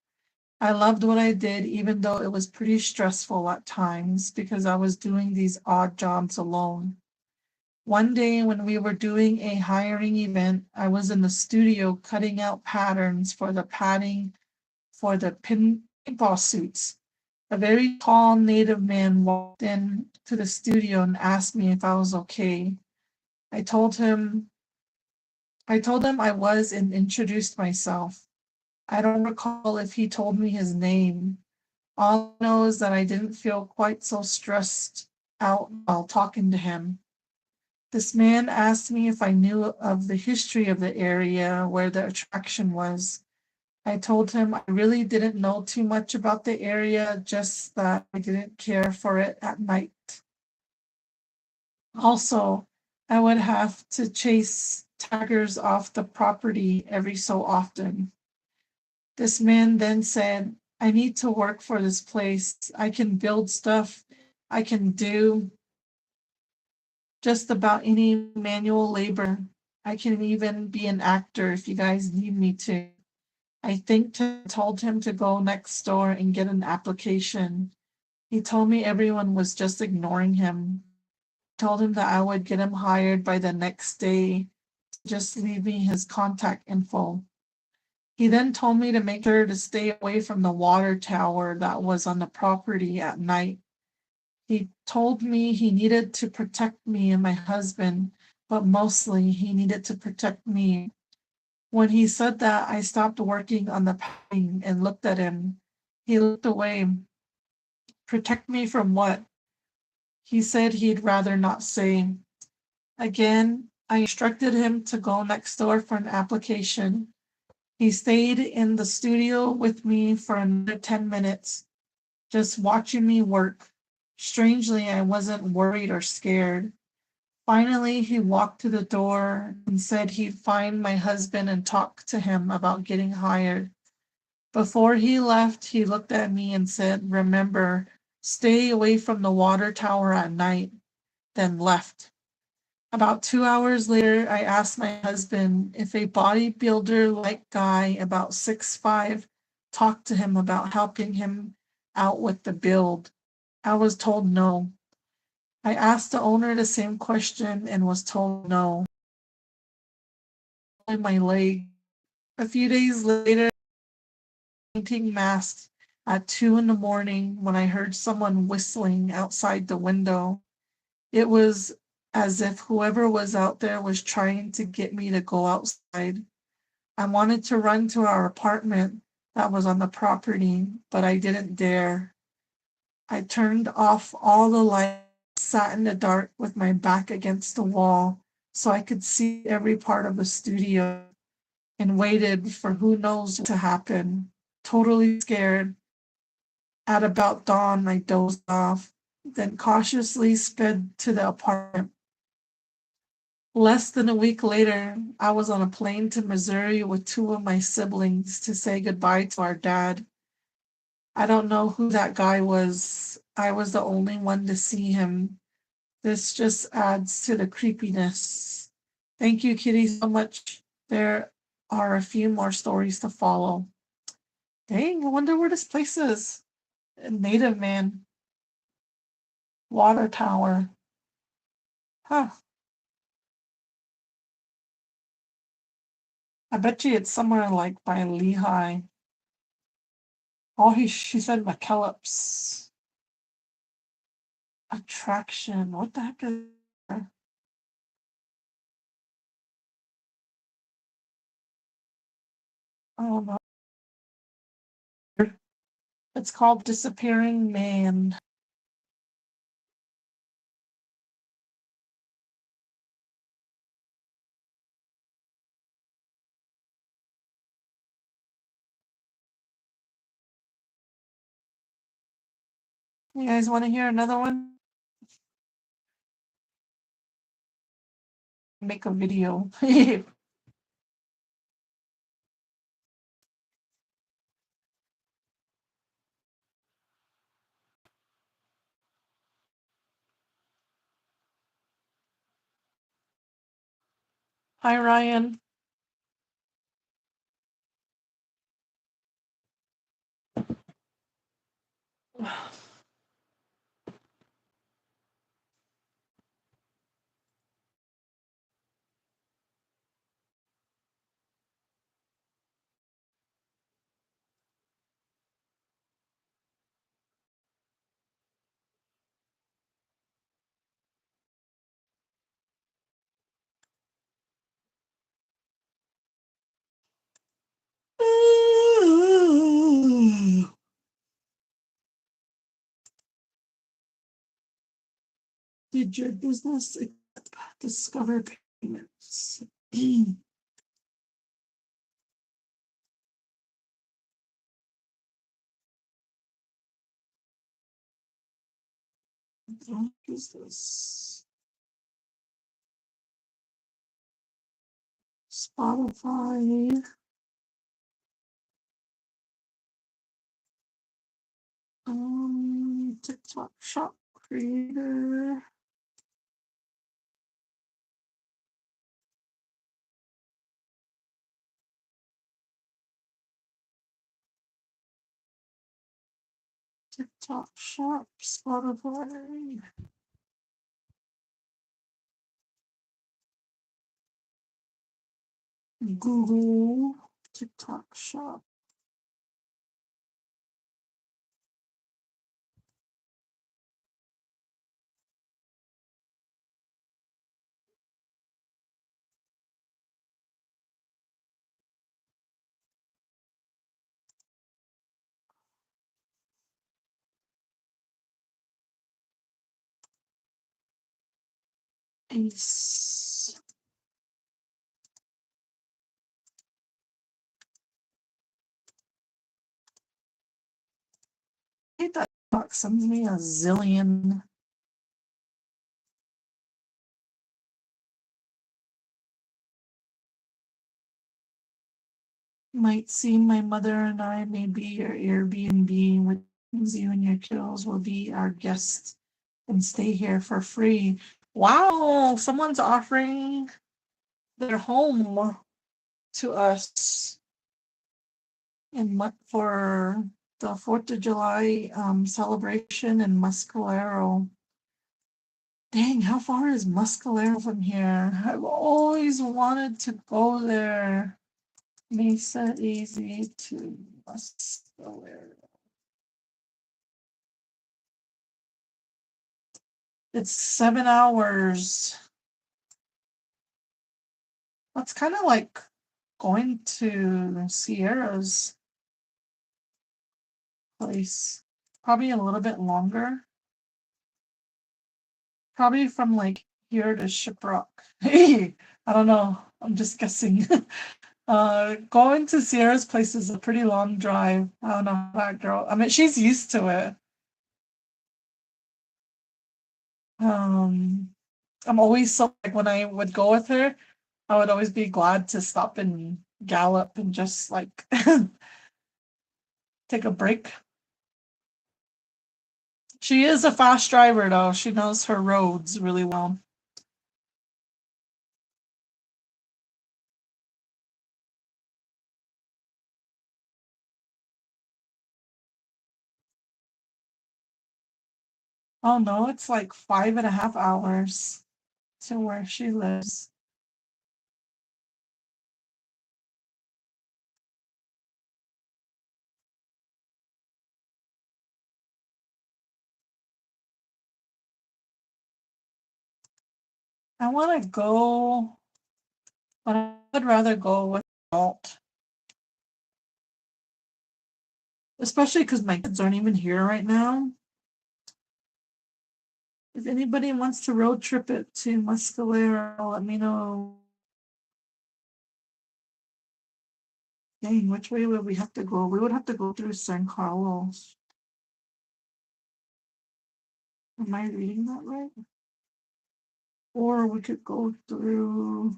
I loved what I did, even though it was pretty stressful at times because I was doing these odd jobs alone. One day when we were doing a hiring event, I was in the studio cutting out patterns for the padding for the paintball suits. A very tall native man walked in to the studio and asked me if I was okay. I told him I was and introduced myself. I don't recall if he told me his name. All I know is that I didn't feel quite so stressed out while talking to him. This man asked me if I knew of the history of the area where the attraction was. I told him I really didn't know too much about the area, just that I didn't care for it at night. Also, I would have to chase taggers off the property every so often. This man then said, I need to work for this place. I can build stuff. I can do just about any manual labor. I can even be an actor if you guys need me to. I told him to go next door and get an application. He told me everyone was just ignoring him. I told him that I would get him hired by the next day. Just leave me his contact info. He then told me to make sure to stay away from the water tower that was on the property at night. He told me he needed to protect me and my husband, but mostly he needed to protect me. When he said that, I stopped working on the painting and looked at him. He looked away. Protect me from what? He said he'd rather not say. Again, I instructed him to go next door for an application. He stayed in the studio with me for another 10 minutes, just watching me work. Strangely, I wasn't worried or scared. Finally, he walked to the door and said he'd find my husband and talk to him about getting hired. Before he left, he looked at me and said, remember, stay away from the water tower at night, then left. About 2 hours later, I asked my husband if a bodybuilder-like guy about 6'5" talked to him about helping him out with the build. I was told no. I asked the owner the same question and was told no. In my leg. A few days later, painting masks at 2 in the morning when I heard someone whistling outside the window. It was as if whoever was out there was trying to get me to go outside. I wanted to run to our apartment that was on the property, but I didn't dare. I turned off all the lights, sat in the dark with my back against the wall so I could see every part of the studio and waited for who knows what to happen. Totally scared. At about dawn, I dozed off, then cautiously sped to the apartment. Less than a week later, I was on a plane to Missouri with two of my siblings to say goodbye to our dad. I don't know who that guy was. I was the only one to see him. This just adds to the creepiness. Thank you, Kitty, so much. There are a few more stories to follow. Dang, I wonder where this place is. A native man. Water tower. Huh. I bet you it's somewhere like by Lehigh. Oh, she said McKellips. Attraction. What the heck is that? Oh no. It's called Disappearing Man. You guys want to hear another one? Make a video. Hi, Ryan. Did your business discover payments? What is this? Spotify. TikTok shop creator. TikTok shop, Spotify. Google, TikTok shop. Ace. I hate that TikTok sends me a zillion. Might seem my mother and I may be your Airbnb, which means you and your kiddos will be our guests and stay here for free. Wow, someone's offering their home to us for the 4th of July celebration in Muscalero. Dang, how far is Muscalero from here? I've always wanted to go there. Mesa easy to Muscalero. It's 7 hours. That's kind of like going to Sierra's place. Probably a little bit longer. Probably from like here to Shiprock. Hey, I don't know. I'm just guessing. Going to Sierra's place is a pretty long drive. I don't know how that girl. I mean, she's used to it. I'm always so like when I would go with her, I would always be glad to stop and gallop and just like take a break. She is a fast driver though. She knows her roads really well. Oh no, it's like 5.5 hours to where she lives. I want to go, but I would rather go with adult. Especially because my kids aren't even here right now. If anybody wants to road trip it to Muscalero, let me know. Dang, which way would we have to go? We would have to go through San Carlos. Am I reading that right? Or we could go through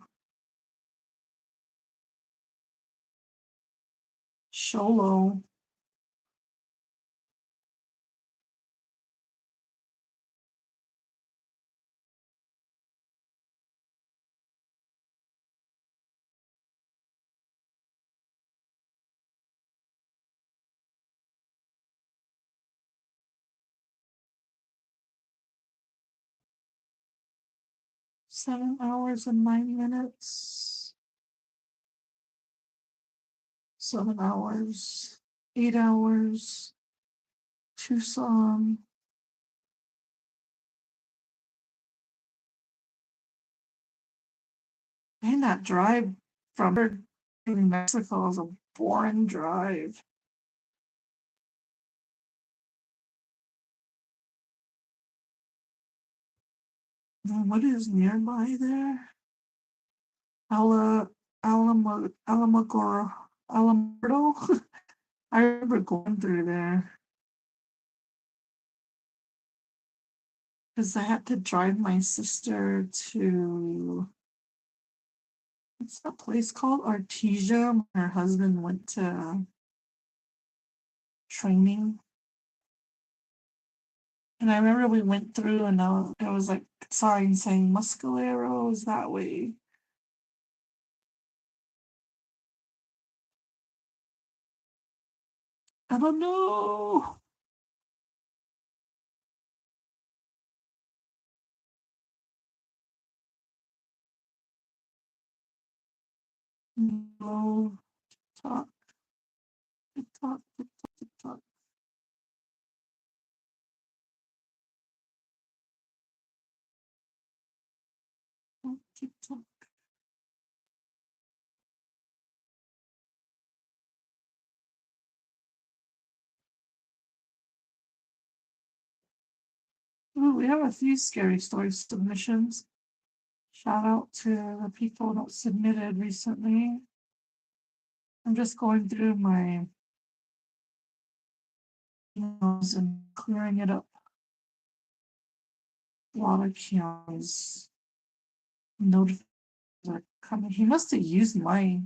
Sholo. Seven hours and 9 minutes. 7 hours. 8 hours. Tucson. And that drive from Mexico is a boring drive. What is nearby there? Alamogordo. I remember going through there because I had to drive my sister to, what's that place called? Artesia. Her husband went to training. And I remember we went through and there was like signs saying Muscalero is that way. I don't know. No, talk, talk, talk. TikTok. Ooh, we have a few scary story submissions. Shout out to the people that submitted recently. I'm just going through my emails and clearing it up. A lot of counties notifications are coming. He must have used my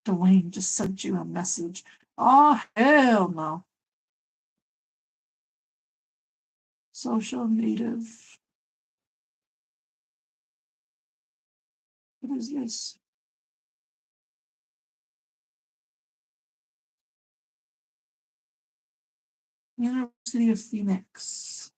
Dwayne just sent you a message. Oh, hell no. Social native. What is this? University of Phoenix.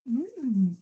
Mm.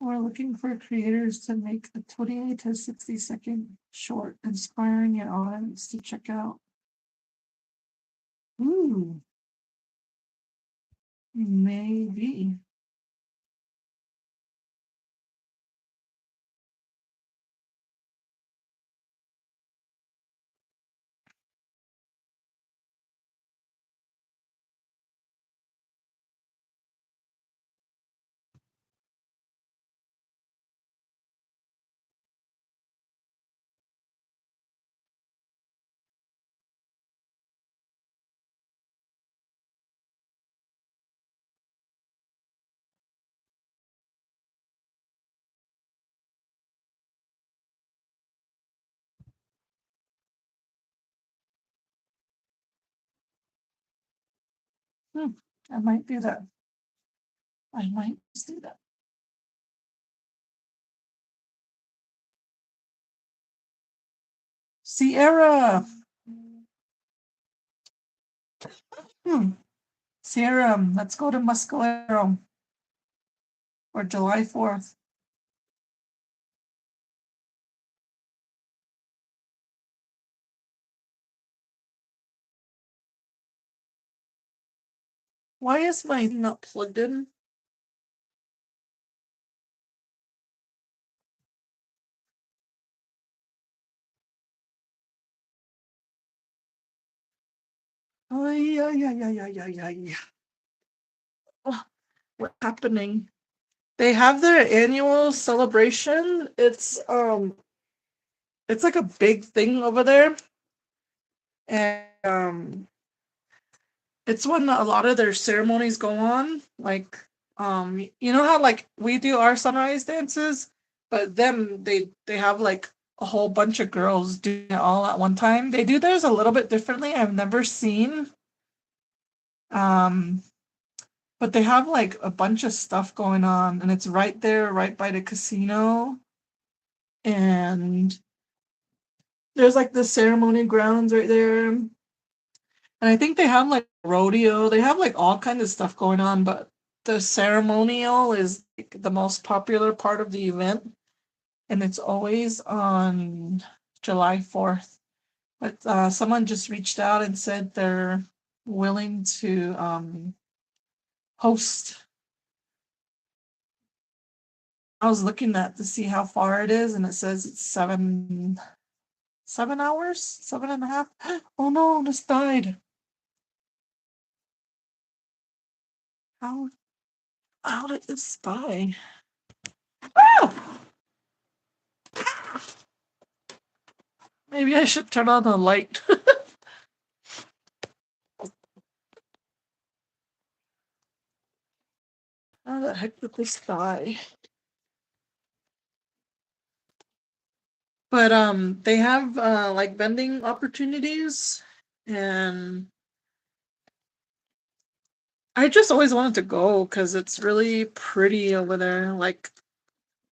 We're looking for creators to make a 28 to 60-second short, inspiring your audience to check out. Ooh, maybe. I might do that. I might just do that. Sierra. Serum. Let's go to Muscalero for July 4th. Why is mine not plugged in? Ay, ay, ay, ay, ay, ay, ay. Oh, what's happening? They have their annual celebration. It's like a big thing over there. And it's when a lot of their ceremonies go on. Like, you know how like we do our sunrise dances, but them they have like a whole bunch of girls doing it all at one time. They do theirs a little bit differently. I've never seen. Um, but they have like a bunch of stuff going on, and it's right there, right by the casino. And there's like the ceremony grounds right there. And I think they have like rodeo. They have like all kinds of stuff going on, but the ceremonial is like the most popular part of the event, and it's always on July 4th. But someone just reached out and said they're willing to host. I was looking at to see how far it is, and it says it's 7 hours, 7.5. Oh no, this died. How how did this die? Ah! Maybe I should turn on the light. How the heck did this die? But they have like vending opportunities, and I just always wanted to go because it's really pretty over there, like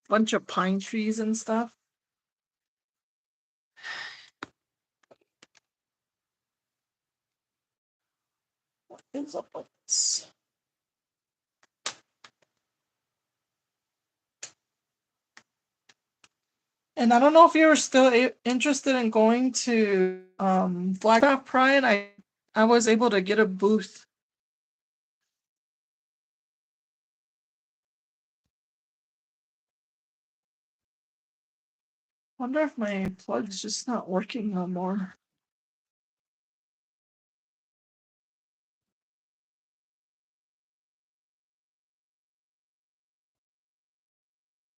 a bunch of pine trees and stuff. What is up with this? And I don't know if you're still interested in going to Flagstaff Pride. I was able to get a booth. Wonder if my plug's just not working no more.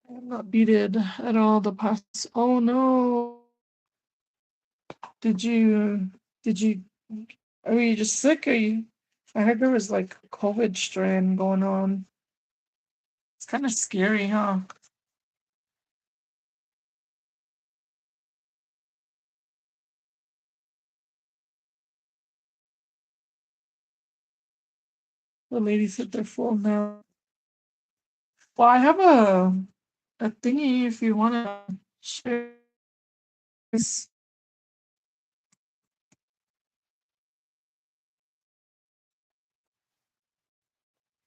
I'm not beated at all the past. Oh no. Did you did you are you just sick? Are you I heard there was like a COVID strand going on. It's kind of scary, huh? The ladies hit their phone now. Well, I have a thingy if you want to share this.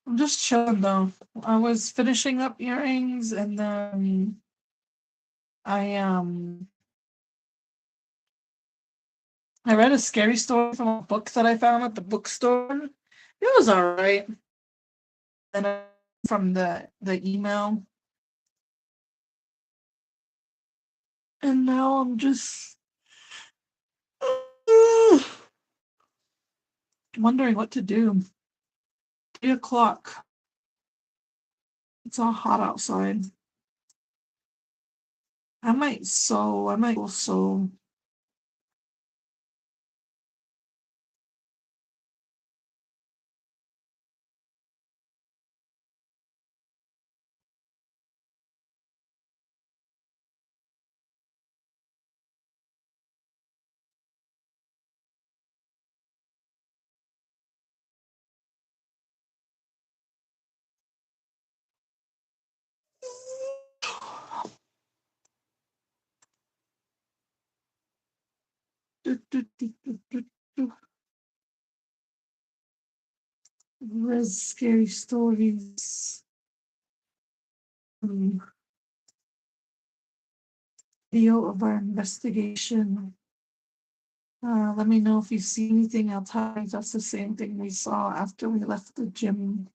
I'm just chilling though. I was finishing up earrings, and then I I read a scary story from a book that I found at the bookstore. It was all right. And from the email, and now I'm just wondering what to do. 3 o'clock. It's all hot outside. I might sew. I might go sew. Res scary stories. Video of our investigation. Let me know if you see anything. I'll tell you that's the same thing we saw after we left the gym.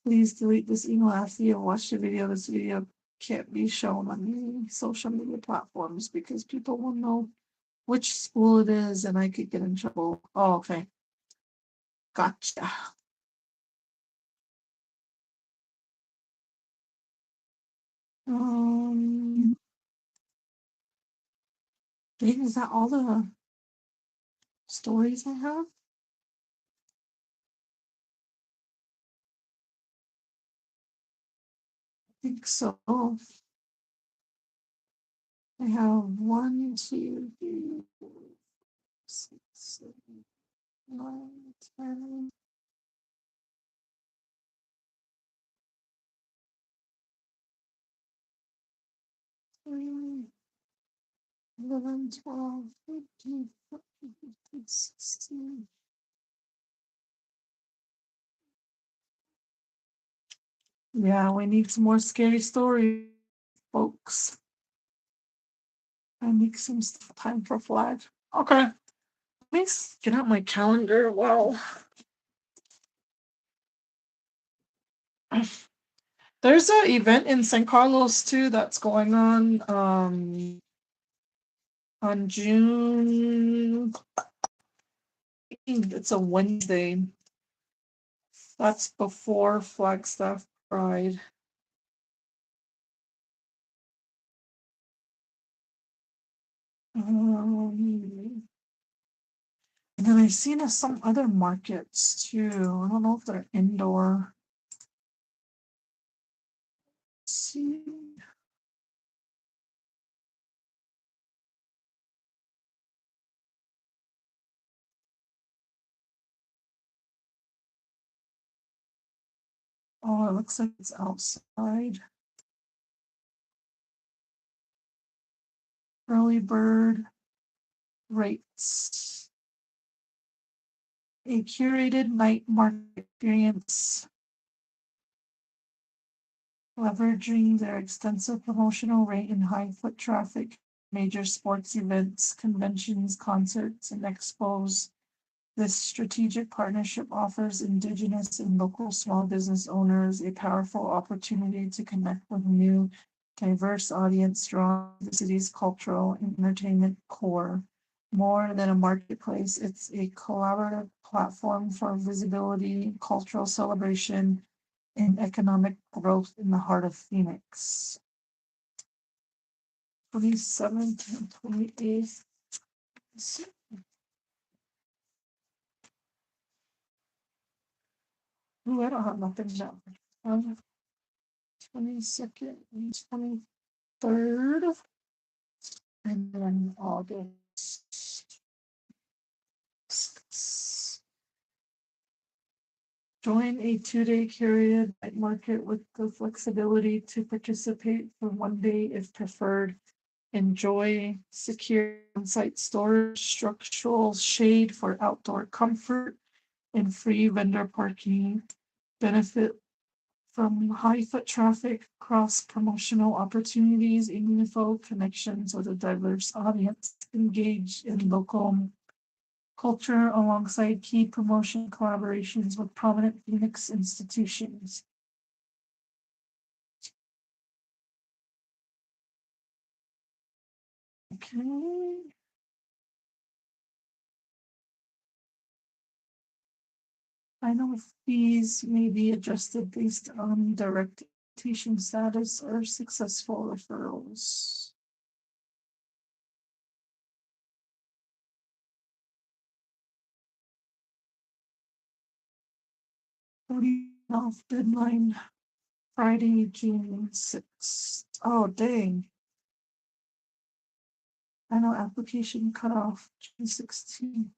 Please delete this email after you watch the video. This video can't be shown on any social media platforms because people will know which school it is and I could get in trouble. Oh, okay. Gotcha. Dang, is that all the stories I have? I think so. I have 1, 2, 3, 4, 6, 7, 9, 10. 11, 12, 13, 14, 15, 16. Yeah, we need some more scary stories, folks. I need some time for flag. Okay. Let me get out my calendar. Wow. There's an event in San Carlos too that's going on June. It's a Wednesday. That's before Flagstaff Pride. And then I've seen some other markets too. I don't know if they're indoor. Let's see. Oh, it looks like it's outside. Early bird rates. A curated night market experience, leveraging their extensive promotional rate and high foot traffic, major sports events, conventions, concerts, and expos. This strategic partnership offers Indigenous and local small business owners a powerful opportunity to connect with new, diverse audience drawn to the city's cultural and entertainment core. More than a marketplace, it's a collaborative platform for visibility, cultural celebration, and economic growth in the heart of Phoenix. 27th and 28th. Ooh, I don't have nothing down. 22nd and 23rd. And then August. Join a 2-day curated night market with the flexibility to participate for 1 day if preferred. Enjoy secure on-site storage, structural shade for outdoor comfort, and free vendor parking. Benefit from high foot traffic, cross-promotional opportunities, and meaningful connections with a diverse audience. Engage in local culture alongside key promotion collaborations with prominent Phoenix institutions. Okay. Final fees may be adjusted based on direct invitation status or successful referrals. Off deadline Friday, June 6th. Oh, dang. I know application cutoff June 16th.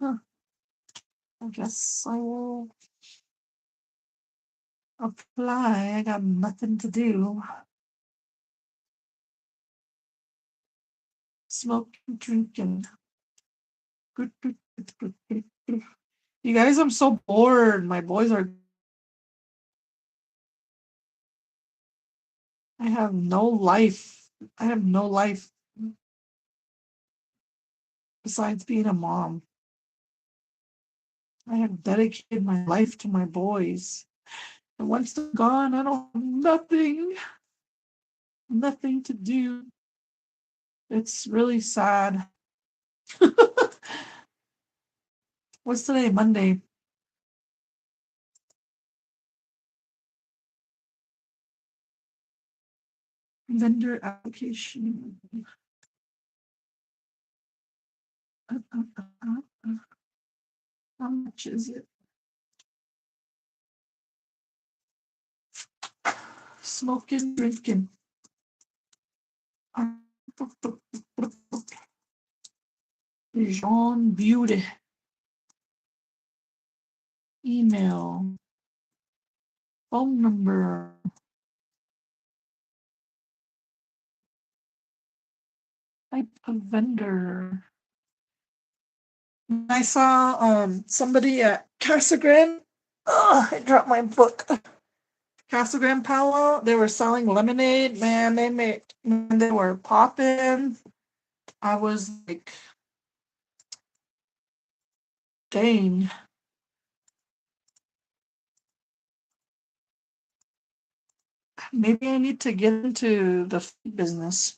Huh. I guess I will apply. I got nothing to do. Smoking, drinking. You guys, I'm so bored. My boys are. I have no life. I have no life besides being a mom. I have dedicated my life to my boys. And once they're gone, I don't have nothing to do. It's really sad. What's today? Monday. Vendor application. How much is it? Smoking, drinking. Jean Beauty. Email. Phone number. Type of vendor. I saw somebody at Casagram. Oh, I dropped my book. Casagram Palo. They were selling lemonade. Man, they were popping. I was like, dang. Maybe I need to get into the food business.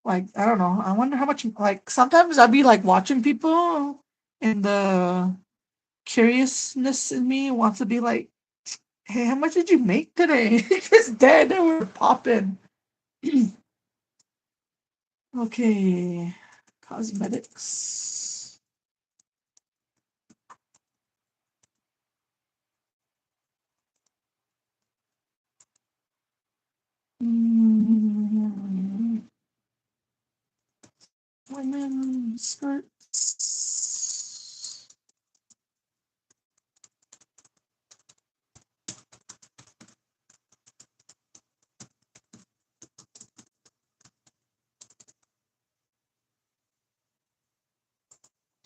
Like, I don't know. I wonder how much, like, sometimes I'd be like watching people, and the curiousness in me wants to be like, hey, how much did you make today? Because dead, they were popping. Okay, cosmetics. Women skirts.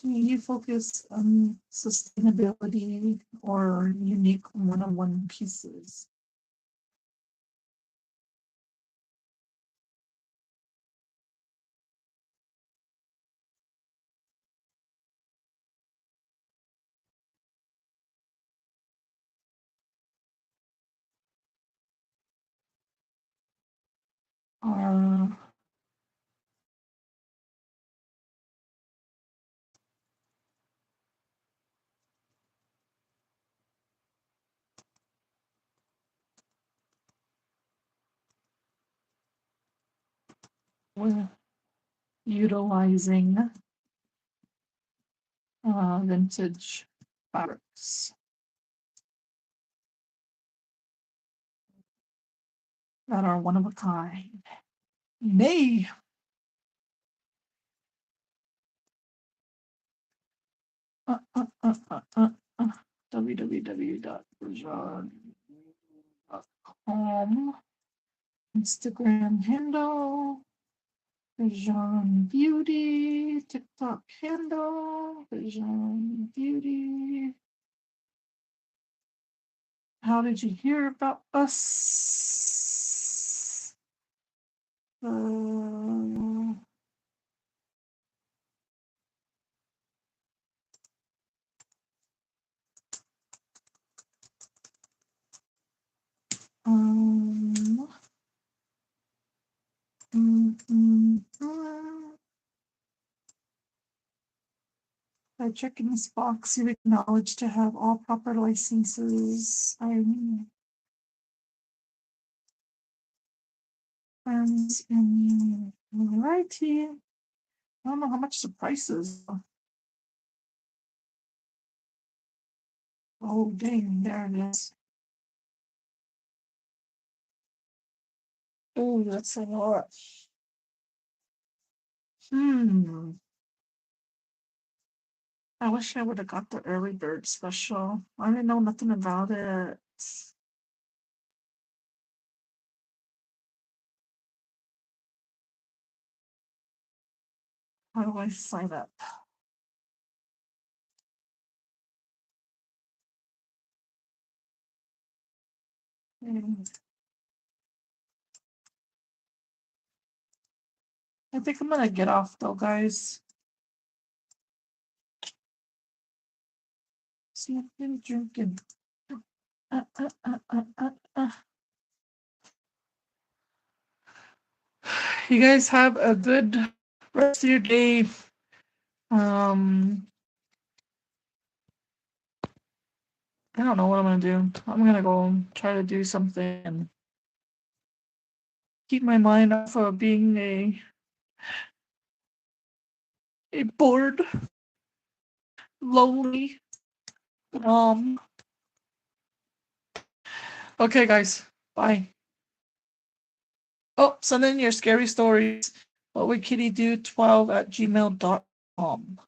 You focus on sustainability or unique one-on-one pieces? Or we're utilizing vintage fabrics that are one of a kind. Nay. www.version.com. Instagram handle, Vision Beauty, TikTok handle, Vision Beauty. How did you hear about us? Um, mm, by checking this box, you acknowledge to have all proper licenses. I'm friends in variety. I don't know how much the price is. Oh, dang, there it is. Oh, that's a lot. Hmm. I wish I would have got the early bird special. I didn't know nothing about it. How do I sign up? I think I'm gonna get off though, guys. See, I've been drinking. Uh, uh, uh, uh, uh. You guys have a good rest of your day. I don't know what I'm gonna do. I'm gonna go try to do something and keep my mind off of being a bored, lonely. Okay, guys. Bye. Oh, send in your scary stories. WhatWouldKittyDo12 at gmail.com.